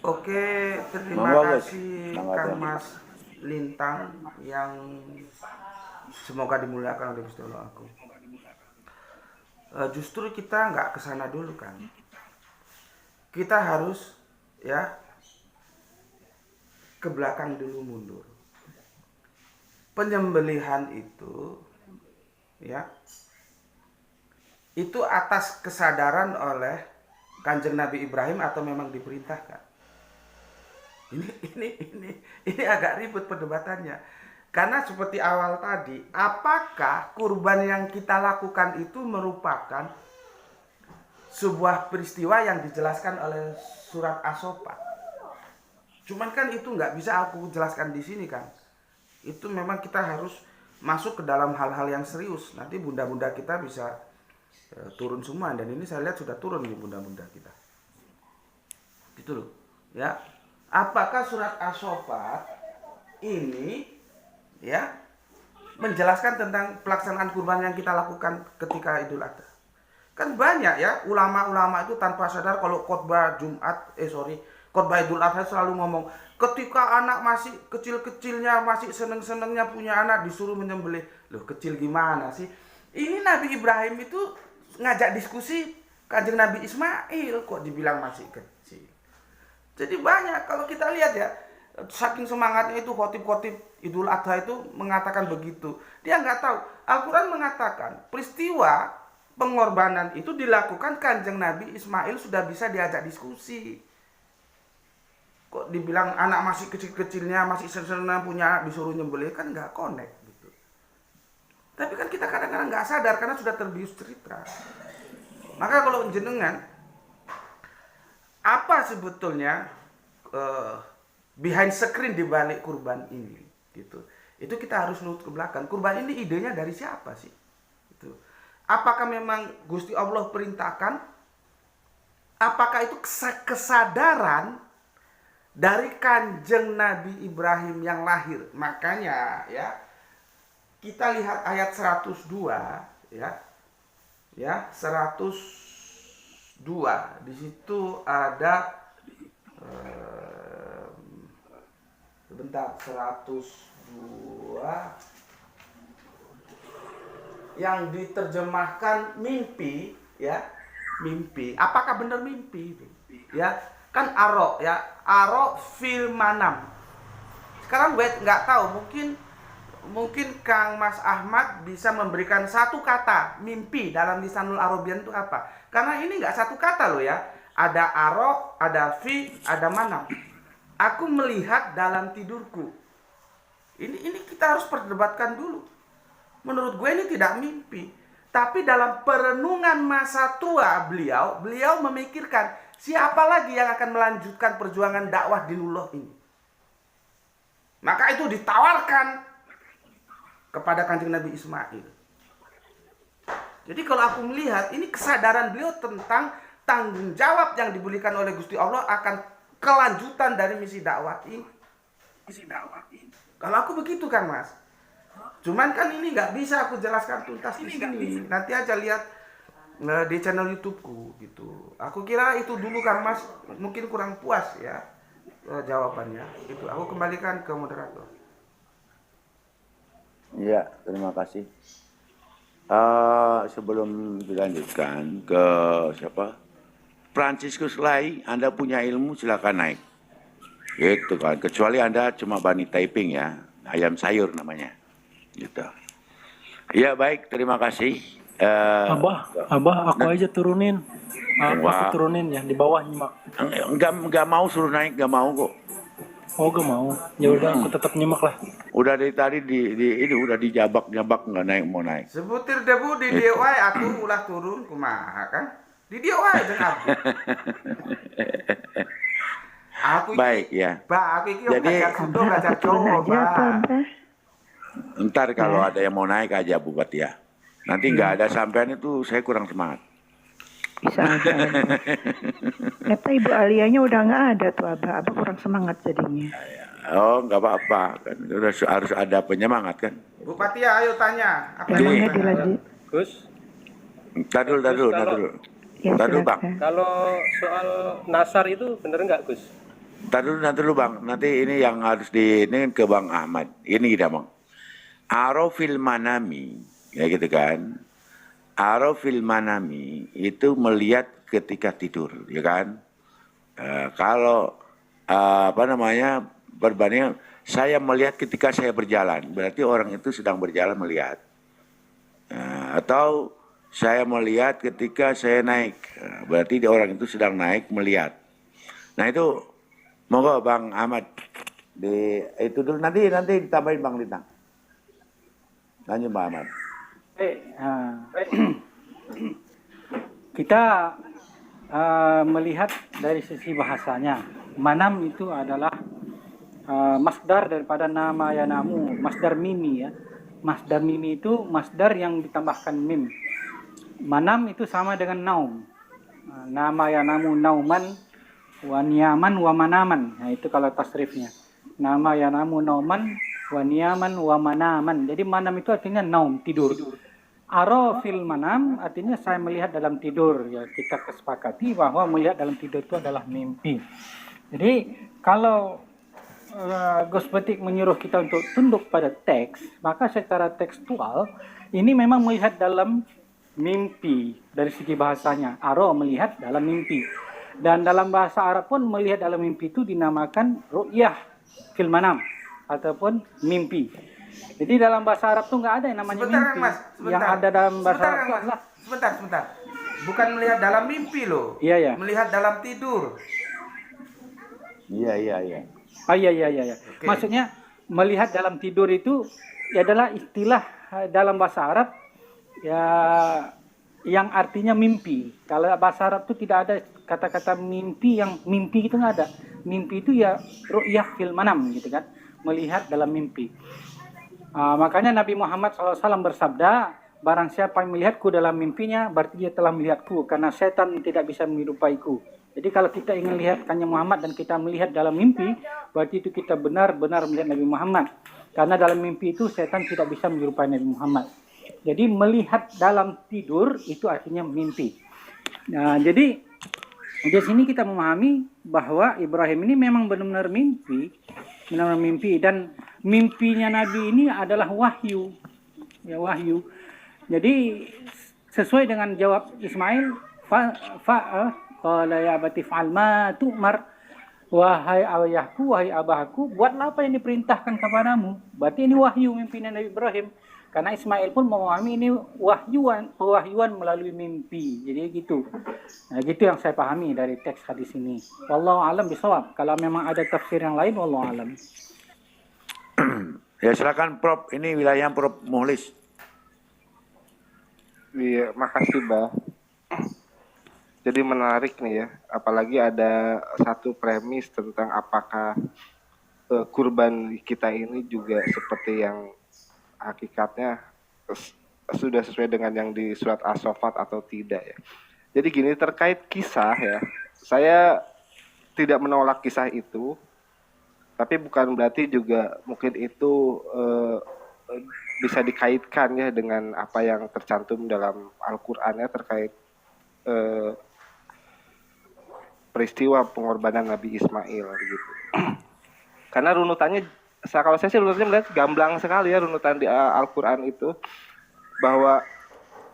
Oke, terima Monggo, Gus. kasih Monggo, Kang Bang. Mas Lintang yang semoga dimuliakan oleh Gusti Allah aku. Justru kita nggak kesana dulu kan. Kita harus ya ke belakang dulu, mundur. Penyembelihan itu ya itu atas kesadaran oleh Kanjeng Nabi Ibrahim atau memang diperintahkan? Ini agak ribet perdebatannya. Karena seperti awal tadi, apakah kurban yang kita lakukan itu merupakan sebuah peristiwa yang dijelaskan oleh surat As-Saffat? Cuman kan itu nggak bisa aku jelaskan di sini kan. Itu memang kita harus masuk ke dalam hal-hal yang serius. Nanti bunda-bunda kita bisa turun semua, dan ini saya lihat sudah turun nih bunda-bunda kita. Gitu loh. Ya. Apakah surat As-Saffat ini ya menjelaskan tentang pelaksanaan kurban yang kita lakukan ketika Idul Adha? Kan banyak ya ulama-ulama itu tanpa sadar kalau khotbah khotbah Idul Adha selalu ngomong ketika anak masih kecil-kecilnya, masih seneng-senengnya punya anak disuruh menyembelih. Loh, kecil gimana sih? Ini Nabi Ibrahim itu ngajak diskusi Kanjeng Nabi Ismail kok dibilang masih kecil. Jadi banyak kalau kita lihat ya, saking semangatnya itu khotib-khotib Idul Adha itu mengatakan begitu. Dia nggak tahu. Al-Quran mengatakan peristiwa pengorbanan itu dilakukan Kanjeng Nabi Ismail sudah bisa diajak diskusi. Kok dibilang anak masih kecil-kecilnya, masih senang punya anak disuruh nyembelih, kan nggak connect gitu. Tapi kan kita kadang-kadang nggak sadar karena sudah terbius cerita. Maka kalau jenengan, apa sebetulnya behind screen di balik kurban ini gitu. Itu kita harus nurut ke belakang. Kurban ini idenya dari siapa sih? Gitu. Apakah memang Gusti Allah perintahkan? Apakah itu kesadaran dari Kanjeng Nabi Ibrahim yang lahir? Makanya ya kita lihat ayat 102 ya. Ya, 102. Di situ ada sebentar, 102 yang diterjemahkan mimpi ya, mimpi. Apakah benar mimpi? Ya, kan aro ya, aro fil manam. Sekarang gue nggak tahu, mungkin Kang Mas Ahmad bisa memberikan satu kata mimpi dalam lisanul Arabian itu apa? Karena ini nggak satu kata loh ya. Ada aro, ada fi, ada manam. Aku melihat dalam tidurku. Ini kita harus perdebatkan dulu. Menurut gue ini tidak mimpi. Tapi dalam perenungan masa tua beliau memikirkan siapa lagi yang akan melanjutkan perjuangan dakwah dinullah ini. Maka itu ditawarkan kepada Kanjeng Nabi Ismail. Jadi kalau aku melihat ini kesadaran beliau tentang tanggung jawab yang diberikan oleh Gusti Allah akan kelanjutan dari misi dakwah ini. Kalau aku begitu Kang Mas. Cuman kan ini nggak bisa aku jelaskan tuntas di sini. Nanti aja lihat di channel YouTubeku gitu. Aku kira itu dulu Kang Mas, mungkin kurang puas ya jawabannya. Itu aku kembalikan ke moderator. Iya, terima kasih. Sebelum dilanjutkan ke siapa? Franciscus Lai, Anda punya ilmu silakan naik. Gitu kan. Kecuali Anda cuma bani typing ya, ayam sayur namanya. Gitu. Iya baik, terima kasih. Abah, aku aja turunin. Aku turunin ya di bawah nyimak. Enggak mau suruh naik, enggak mau kok. Oh, gak mau. Ya udah, aku tetap nyimak lah. Udah dari tadi ini udah dijabak enggak naik mau naik. Sebutir debu di dia wae aku ulah turun kumaha kan? Di dia wae jeung aku. Aku baik ya. Aku iki Jadi belajar cowok, Ntar kalau ada yang mau naik aja Bu Bati ya. Nanti nggak ada sampean itu saya kurang semangat. Bisa aja. Kata Ibu Alianya udah nggak ada tuh Abah kurang semangat jadinya. Oh nggak apa-apa kan harus ada penyemangat kan. Bu Patia ayo tanya. Apa Emangnya dilanjut? Gus, Tar dulu. Ya, Tar dulu Bang. kalau soal nasar itu bener nggak Gus? Tar dulu Bang. Nanti ini yang harus ini ke Bang Ahmad. Ini kita Bang. Arofil manami, ya gitu kan. Arofil manami itu melihat ketika tidur, ya kan. Kalau berbanding saya melihat ketika saya berjalan, berarti orang itu sedang berjalan melihat. Atau saya melihat ketika saya naik, berarti orang itu sedang naik melihat. Nah itu, monggo Bang Ahmad, itu dulu nanti ditambahin Bang Lintang. Lanjut Bang Ahmad. Kita melihat dari sisi bahasanya. Manam itu adalah masdar daripada nama yanamu, masdar mimi ya. Masdar mimi itu masdar yang ditambahkan mim. Manam itu sama dengan naum. Nama yanamu nauman, wa niyaman wa manaman. Nah itu kalau tasrifnya. Nama yanamu nauman, wa niyaman wa manaman. Jadi manam itu artinya naum, tidur. Aro fil manam artinya saya melihat dalam tidur. Ya kita kesepakati bahwa melihat dalam tidur itu adalah mimpi. Jadi kalau Gus Betik menyuruh kita untuk tunduk pada teks, maka secara tekstual ini memang melihat dalam mimpi dari segi bahasanya. Aro melihat dalam mimpi. Dan dalam bahasa Arab pun melihat dalam mimpi itu dinamakan ru'yah fil manam ataupun mimpi. Jadi dalam bahasa Arab tuh nggak ada yang namanya mimpi. Mas, yang ada dalam bahasa Arab itu adalah sebentar. Bukan melihat dalam mimpi loh. Iya. Melihat dalam tidur. Iya. Iya. Okay. Maksudnya melihat dalam tidur itu adalah istilah dalam bahasa Arab ya yang artinya mimpi. Kalau bahasa Arab itu tidak ada kata-kata mimpi yang mimpi itu nggak ada. Mimpi itu ya ru'yah fil manam gitu kan, melihat dalam mimpi. Makanya Nabi Muhammad SAW bersabda, barang siapa yang melihatku dalam mimpinya, berarti dia telah melihatku, karena setan tidak bisa menyerupaiku. Jadi kalau kita ingin lihat Kanjeng Muhammad dan kita melihat dalam mimpi, berarti itu kita benar-benar melihat Nabi Muhammad. Karena dalam mimpi itu setan tidak bisa menyerupai Nabi Muhammad. Jadi melihat dalam tidur itu artinya mimpi. Nah, jadi di sini kita memahami bahwa Ibrahim ini memang benar-benar mimpi, dan mimpinya Nabi ini adalah wahyu. Ya, wahyu. Jadi sesuai dengan jawab Ismail, qala ya abati fa'al ma tu'mar. wahai ayahku, wahai abahku, buatlah apa yang diperintahkan kepadamu. Berarti ini wahyu mimpinya Nabi Ibrahim. Karena Ismail pun memahami ini pewahyuan melalui mimpi. Jadi gitu. Nah, gitu yang saya pahami dari teks hadis ini. Wallahu alam bisawab. Kalau memang ada tafsir yang lain, wallahu alam. Ya silakan Prof. Ini wilayah Prof. Muhlis. Iya, makasih, Bah. Jadi menarik nih ya, apalagi ada satu premis tentang apakah kurban kita ini juga seperti yang hakikatnya sudah sesuai dengan yang di surat As-Saffat atau tidak ya. Jadi gini, terkait kisah ya, saya tidak menolak kisah itu, tapi bukan berarti juga mungkin itu bisa dikaitkan ya dengan apa yang tercantum dalam Al-Qur'an ya terkait peristiwa pengorbanan Nabi Ismail gitu. Karena runutannya, kalau saya sih runutannya melihat gamblang sekali ya runutan di Al-Quran itu, bahwa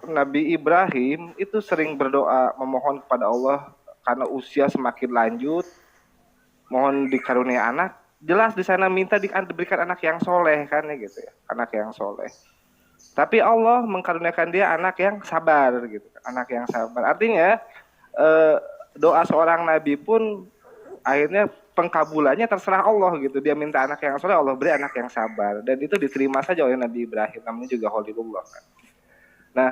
Nabi Ibrahim itu sering berdoa memohon kepada Allah karena usia semakin lanjut, mohon dikarunia anak. Jelas di sana minta diberikan anak yang soleh kan ya gitu ya, anak yang soleh. Tapi Allah mengkaruniakan dia anak yang sabar gitu, anak yang sabar. Artinya doa seorang nabi pun akhirnya pengkabulannya terserah Allah gitu. Dia minta anak yang soleh, Allah beri anak yang sabar, dan itu diterima saja oleh Nabi Ibrahim, namanya juga Khalilullah kan. Nah,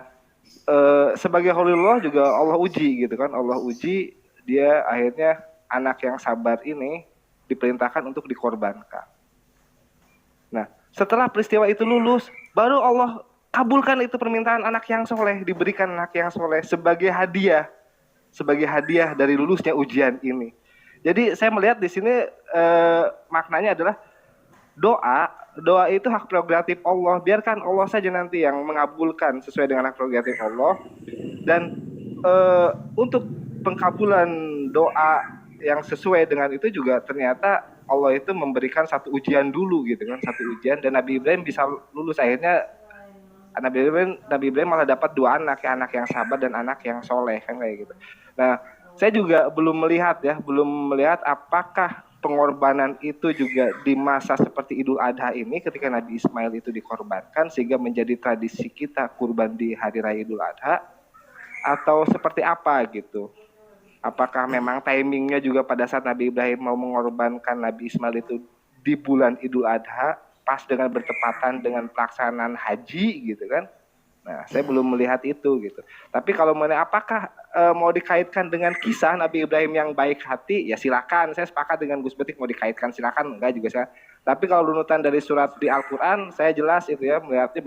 sebagai Khalilullah juga Allah uji gitu kan, Allah uji dia, akhirnya anak yang sabar ini diperintahkan untuk dikorbankan. Nah, setelah peristiwa itu lulus, baru Allah kabulkan itu permintaan anak yang soleh, diberikan anak yang soleh sebagai hadiah dari lulusnya ujian ini. Jadi saya melihat di sini maknanya adalah doa itu hak prerogatif Allah. Biarkan Allah saja nanti yang mengabulkan sesuai dengan hak prerogatif Allah. Dan untuk pengkabulan doa yang sesuai dengan itu juga ternyata Allah itu memberikan satu ujian dulu gitu kan, satu ujian, dan Nabi Ibrahim bisa lulus. Akhirnya Nabi Ibrahim malah dapat dua anak, ya, anak yang sabar dan anak yang soleh kan kayak gitu. Nah, saya juga belum melihat apakah pengorbanan itu juga di masa seperti Idul Adha ini ketika Nabi Ismail itu dikorbankan sehingga menjadi tradisi kita kurban di hari raya Idul Adha, atau seperti apa gitu. Apakah memang timingnya juga pada saat Nabi Ibrahim mau mengorbankan Nabi Ismail itu di bulan Idul Adha, pas dengan bertepatan dengan pelaksanaan haji gitu kan. Nah, saya belum melihat itu gitu. Tapi kalau mengenai apakah mau dikaitkan dengan kisah Nabi Ibrahim yang baik hati, ya silakan. Saya sepakat dengan Gus Betik, mau dikaitkan silakan, enggak juga saya. Tapi kalau runutan dari surat di Al-Qur'an, saya jelas itu ya melihatnya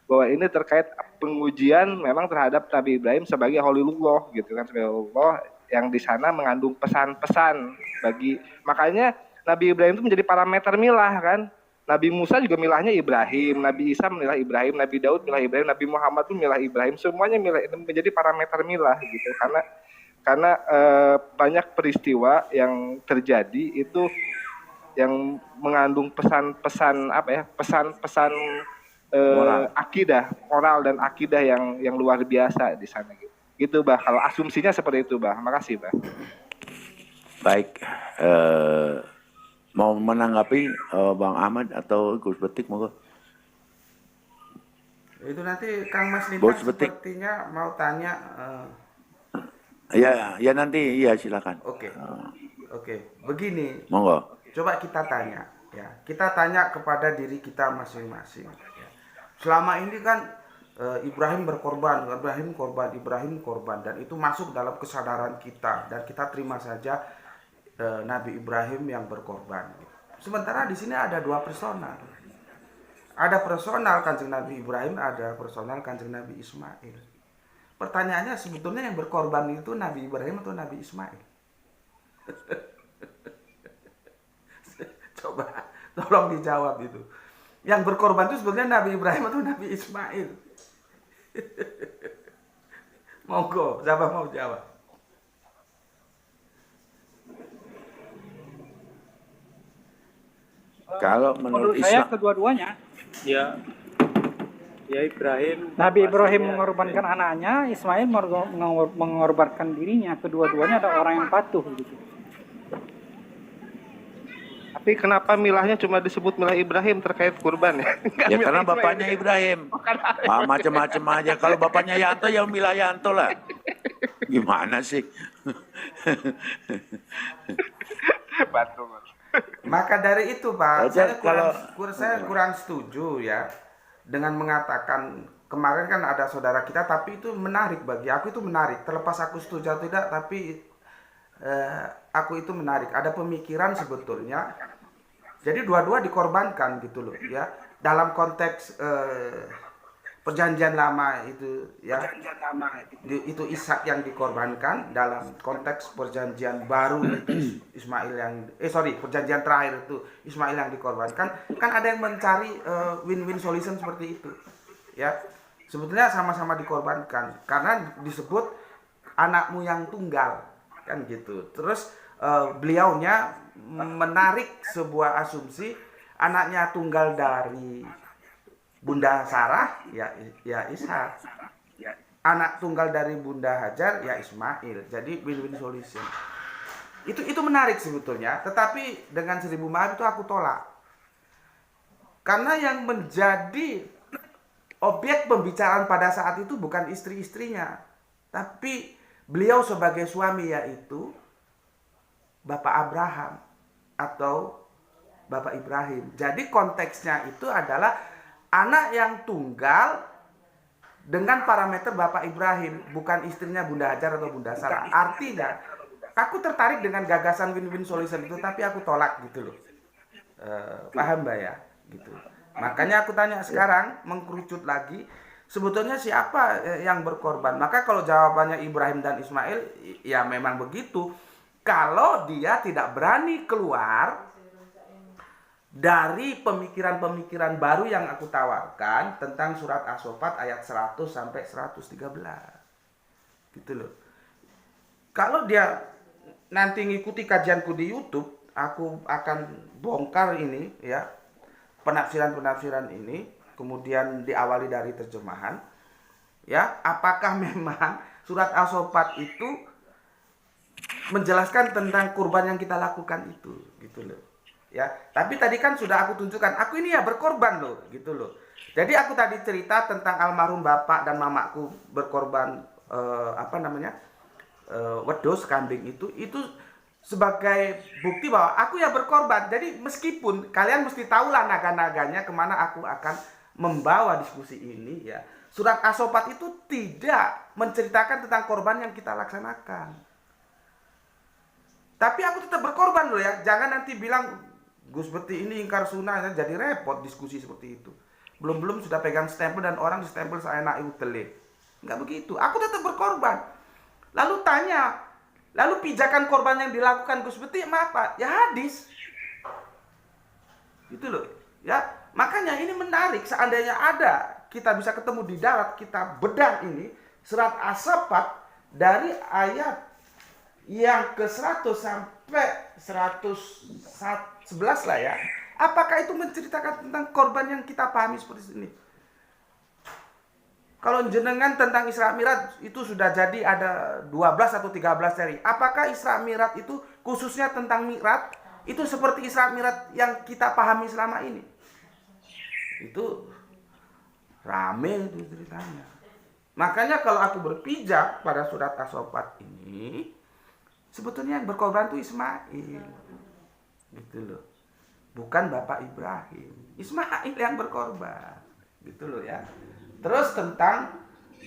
bahwa ini terkait pengujian memang terhadap Nabi Ibrahim sebagai Khalilullah gitu kan, sebagai Allah yang di sana mengandung pesan-pesan bagi, makanya Nabi Ibrahim itu menjadi parameter milah kan. Nabi Musa juga milahnya Ibrahim, Nabi Isa milah Ibrahim, Nabi Daud milah Ibrahim, Nabi Muhammad pun milah Ibrahim, semuanya milah, menjadi parameter milah gitu. Karena banyak peristiwa yang terjadi itu yang mengandung pesan-pesan pesan-pesan akidah, moral dan akidah yang luar biasa di sana gitu. Gitu, Bah. Kalau asumsinya seperti itu, Bah. Makasih, Bah. Baik. Mau menanggapi Bang Ahmad atau Gus Betik, monggo. Itu nanti Kang Mas Lintang sepertinya mau tanya. Ya nanti, ya silakan. Oke. Begini. Monggo. Coba kita tanya, ya. Kita tanya kepada diri kita masing-masing. Ya. Selama ini kan Ibrahim berkorban, Ibrahim korban, dan itu masuk dalam kesadaran kita, dan kita terima saja Nabi Ibrahim yang berkorban. Sementara di sini ada dua personal. Ada personal Kanjeng Nabi Ibrahim, ada personal Kanjeng Nabi Ismail. Pertanyaannya sebetulnya yang berkorban itu Nabi Ibrahim atau Nabi Ismail? Coba tolong dijawab itu. Yang berkorban itu sebetulnya Nabi Ibrahim atau Nabi Ismail? Monggo, siapa mau jawab? Kalau menurut saya Islam, kedua-duanya. Ya Ibrahim. Nabi Ibrahim mengorbankan anaknya, Ismail mengorbankan dirinya. Kedua-duanya ada orang yang patuh gitu. Tapi kenapa milahnya cuma disebut milah Ibrahim terkait kurban ya? Nggak Ya milah karena Ismail. bapaknya Ibrahim. Macam-macam aja. Kalau bapaknya Yanto ya milah Yanto lah. Gimana sih? Betul. Maka dari itu Pak, Aja saya kurang setuju ya dengan mengatakan kemarin kan ada saudara kita, tapi itu menarik bagi aku, itu menarik. Terlepas aku setuju atau tidak, tapi aku itu menarik. Ada pemikiran sebetulnya. Jadi dua-dua dikorbankan gitu loh ya. Dalam konteks perjanjian lama itu ya. Itu Ishak yang dikorbankan, dalam konteks perjanjian baru itu Ismail yang perjanjian terakhir itu Ismail yang dikorbankan. Kan ada yang mencari win-win solution seperti itu. Ya. Sebetulnya sama-sama dikorbankan karena disebut anakmu yang tunggal kan gitu. Terus beliaunya menarik sebuah asumsi anaknya tunggal dari Bunda Sarah ya Ishak, anak tunggal dari Bunda Hajar ya Ismail. Jadi win-win solution. Itu menarik sebetulnya, tetapi dengan 1000 maaf itu aku tolak. Karena yang menjadi objek pembicaraan pada saat itu bukan istri-istrinya, tapi beliau sebagai suami, yaitu Bapak Abraham atau Bapak Ibrahim. Jadi konteksnya itu adalah anak yang tunggal dengan parameter Bapak Ibrahim, bukan istrinya Bunda Hajar atau Bunda Sarah. Artinya, aku tertarik dengan gagasan win-win solution itu, tapi aku tolak gitu loh. Paham Mbak ya? Gitu. Makanya aku tanya sekarang, mengkerucut lagi, sebetulnya siapa yang berkorban? Maka kalau jawabannya Ibrahim dan Ismail, ya memang begitu. Kalau dia tidak berani keluar dari pemikiran-pemikiran baru yang aku tawarkan tentang surat As-Saffat ayat 100 sampai 113. Gitu loh. Kalau dia nanti ngikuti kajianku di YouTube, aku akan bongkar ini ya, penafsiran-penafsiran ini, kemudian diawali dari terjemahan. Ya, apakah memang surat As-Saffat itu menjelaskan tentang kurban yang kita lakukan itu, gitu loh. Ya, tapi tadi kan sudah aku tunjukkan, aku ini ya berkorban loh, gitu loh. Jadi aku tadi cerita tentang almarhum bapak dan mamaku berkorban wedus kambing itu sebagai bukti bahwa aku ya berkorban. Jadi meskipun kalian mesti tahulah naga-naganya kemana aku akan membawa diskusi ini ya. Surat As-Saffat itu tidak menceritakan tentang korban yang kita laksanakan. Tapi aku tetap berkorban loh ya. Jangan nanti bilang Gus Beti ini ingkar sunnah, jadi repot diskusi seperti itu. Belum sudah pegang stempel dan orang stempel saya nak utele. Enggak begitu. Aku tetap berkorban. Lalu tanya, lalu pijakan korban yang dilakukan Gus Beti apa? Ya hadis. Gitu loh. Ya, makanya ini menarik. Seandainya ada, kita bisa ketemu di darat, kita bedah ini surat As-Saffat dari ayat yang ke 100 sampai 111 lah ya. Apakah itu menceritakan tentang korban yang kita pahami seperti ini? Kalau jenengan tentang Isra Mi'raj itu sudah jadi ada 12 atau 13 seri. Apakah Isra Mi'raj itu khususnya tentang Mi'raj itu seperti Isra Mi'raj yang kita pahami selama ini? Itu rame itu ceritanya. Makanya kalau aku berpijak pada surat As-Saffat ini, sebetulnya yang berkorban itu Ismail. Gitu loh. Bukan Bapak Ibrahim. Ismail yang berkorban. Gitu loh ya. Terus tentang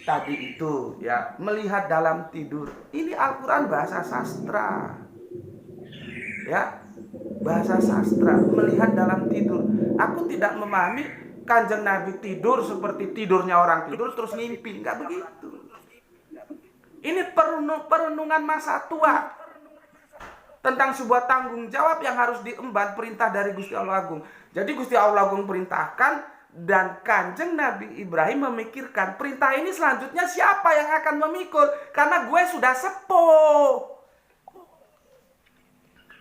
tadi itu ya, melihat dalam tidur. Ini Al-Qur'an bahasa sastra. Ya. Bahasa sastra, melihat dalam tidur. Aku tidak memahami Kanjeng Nabi tidur seperti tidurnya orang tidur terus ngimpi. Enggak begitu. Ini perenungan masa tua tentang sebuah tanggung jawab yang harus diemban, perintah dari Gusti Allah Agung. Jadi Gusti Allah Agung perintahkan dan Kanjeng Nabi Ibrahim memikirkan perintah ini selanjutnya siapa yang akan memikul, karena gue sudah sepuh.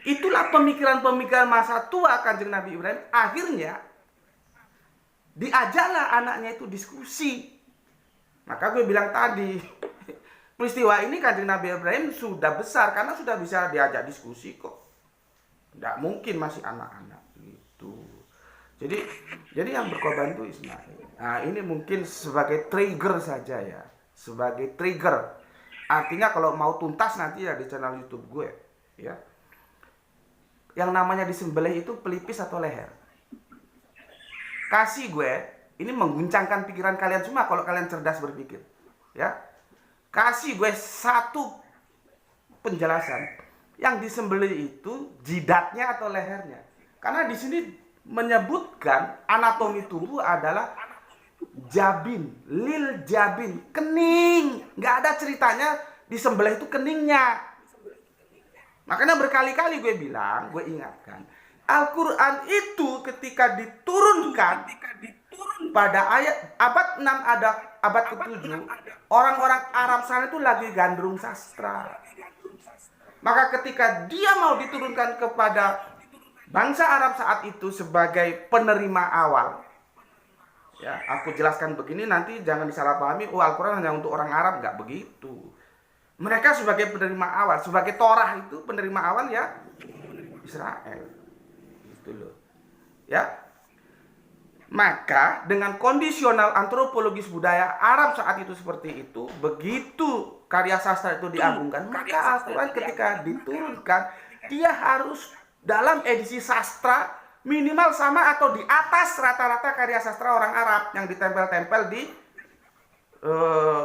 Itulah pemikiran-pemikiran masa tua Kanjeng Nabi Ibrahim. Akhirnya diajaklah anaknya itu diskusi. Maka gue bilang tadi, peristiwa ini Kanjeng Nabi Ibrahim sudah besar karena sudah bisa diajak diskusi kok. Nggak mungkin masih anak-anak gitu. Jadi yang berkorban itu Ismail. Nah, ini mungkin sebagai trigger saja ya, sebagai trigger. Artinya kalau mau tuntas nanti ya di channel YouTube gue, ya. Yang namanya disembelih itu pelipis atau leher. Kasih gue, ini mengguncangkan pikiran kalian semua kalau kalian cerdas berpikir, ya. Kasih gue satu penjelasan. Yang disembelih itu jidatnya atau lehernya. Karena di sini menyebutkan anatomi tubuh adalah jabin, lil jabin, kening. Nggak ada ceritanya disembelih itu keningnya. Makanya berkali-kali gue bilang, gue ingatkan, Al-Quran itu ketika diturunkan pada ayat abad 6 ada abad ke-7, orang-orang Arab sana itu lagi gandrung sastra. Maka ketika dia mau diturunkan kepada bangsa Arab saat itu sebagai penerima awal, ya, aku jelaskan begini nanti jangan disalahpahami, oh Al-Quran hanya untuk orang Arab, nggak begitu. Mereka sebagai penerima awal, sebagai Torah itu penerima awal ya Israel, gitu loh. Ya, maka dengan kondisional antropologis budaya Arab saat itu seperti itu, begitu karya sastra itu diagungkan, maka Al-Quran ketika diturunkan dia harus dalam edisi sastra minimal sama atau di atas rata-rata karya sastra orang Arab yang ditempel-tempel di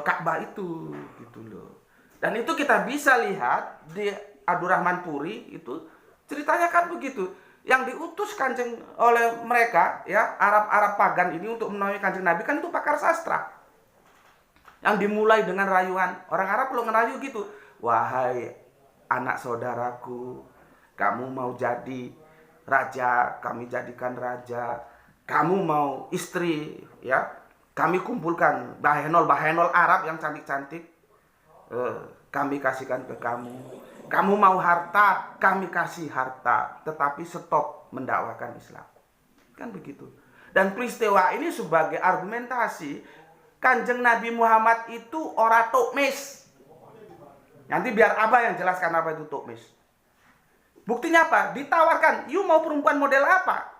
Ka'bah itu, gitu loh. Dan itu kita bisa lihat di Abdurrahman Puri itu ceritanya kan begitu. Yang diutus Kanjeng oleh mereka, ya, Arab-Arab pagan ini untuk menemui Kanjeng Nabi kan itu pakar sastra. Yang dimulai dengan rayuan. Orang Arab kalau ngerayu gitu, wahai anak saudaraku, kamu mau jadi raja, kami jadikan raja. Kamu mau istri, ya, kami kumpulkan bahenol-bahenol Arab yang cantik-cantik, kami kasihkan ke kamu. Kamu mau harta, kami kasih harta. Tetapi stop mendakwakan Islam. Kan begitu. Dan peristiwa ini sebagai argumentasi, Kanjeng Nabi Muhammad itu ora tukmis. Nanti biar Abah yang jelaskan apa itu tukmis. Buktinya apa? Ditawarkan, you mau perempuan model apa?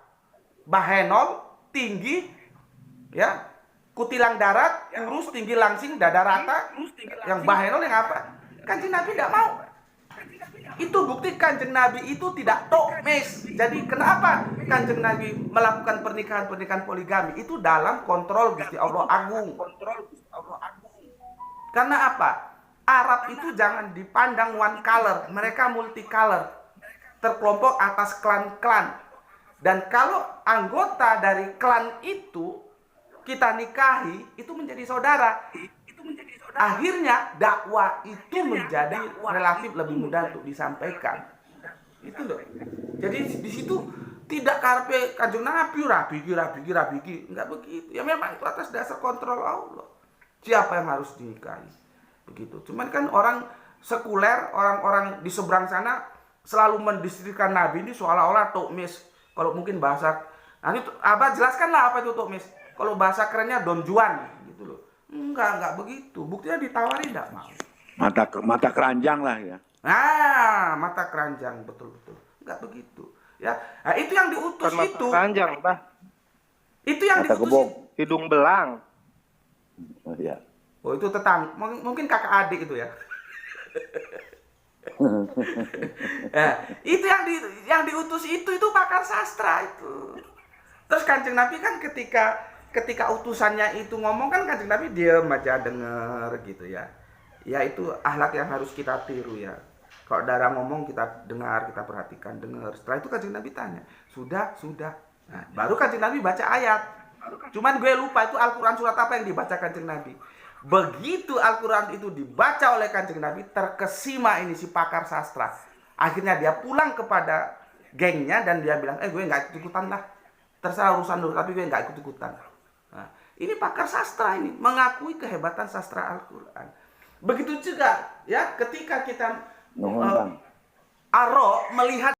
Bahenol, tinggi, ya, kutilang darat, kurus, tinggi langsing, dada rata. Yang bahenol yang apa? Kanjeng Nabi tidak mau. Itu bukti Kanjeng Nabi itu tidak tukmis. Jadi kenapa Kanjeng Nabi melakukan pernikahan-pernikahan poligami? Itu dalam kontrol Gusti Allah Agung. Karena apa? Arab itu jangan dipandang one color. Mereka multicolor. Terkelompok atas klan-klan. Dan kalau anggota dari klan itu kita nikahi, itu menjadi saudara. Akhirnya dakwah itu menjadi relatif lebih mudah untuk disampaikan. Itu loh. Jadi di situ tidak karpe Kanjeng Nabi rapiki, enggak begitu. Ya memang itu atas dasar kontrol Allah. Siapa yang harus dinikahi? Begitu. Cuman kan orang sekuler, orang-orang di seberang sana selalu mendiskusikan Nabi ini seolah-olah tukmis. Kalau mungkin bahasa, nanti Abah jelaskanlah apa itu tukmis. Kalau bahasa kerennya Don Juan, gitu loh. Enggak begitu. Buktinya ditawari enggak mau. Mata keranjang lah ya. Nah, mata keranjang, betul-betul. Enggak begitu. Ya, nah, itu yang diutus Bukan itu. mata keranjang, Bah. Itu yang Mata diutus. kebong. Hidung belang. Oh, ya. Oh, itu mungkin kakak adik itu ya. Nah, itu yang diutus itu pakar sastra itu. Terus Kanjeng Nabi kan ketika utusannya itu ngomong kan Kanjeng Nabi diam aja denger gitu ya. Ya itu akhlak yang harus kita tiru ya. Kalau darah ngomong kita dengar, kita perhatikan, dengar. Setelah itu Kanjeng Nabi tanya, sudah. Nah, baru Kanjeng Nabi baca ayat. Cuman gue lupa itu Al-Quran surat apa yang dibaca Kanjeng Nabi. Begitu Al-Quran itu dibaca oleh Kanjeng Nabi, terkesima ini si pakar sastra. Akhirnya dia pulang kepada gengnya dan dia bilang, gue nggak ikut-ikutan lah. Terserah urusan dulu, tapi gue nggak ikut-ikutan. Nah, ini pakar sastra ini, mengakui kehebatan sastra Al-Quran. Begitu juga ya ketika kita Ar-Ra melihat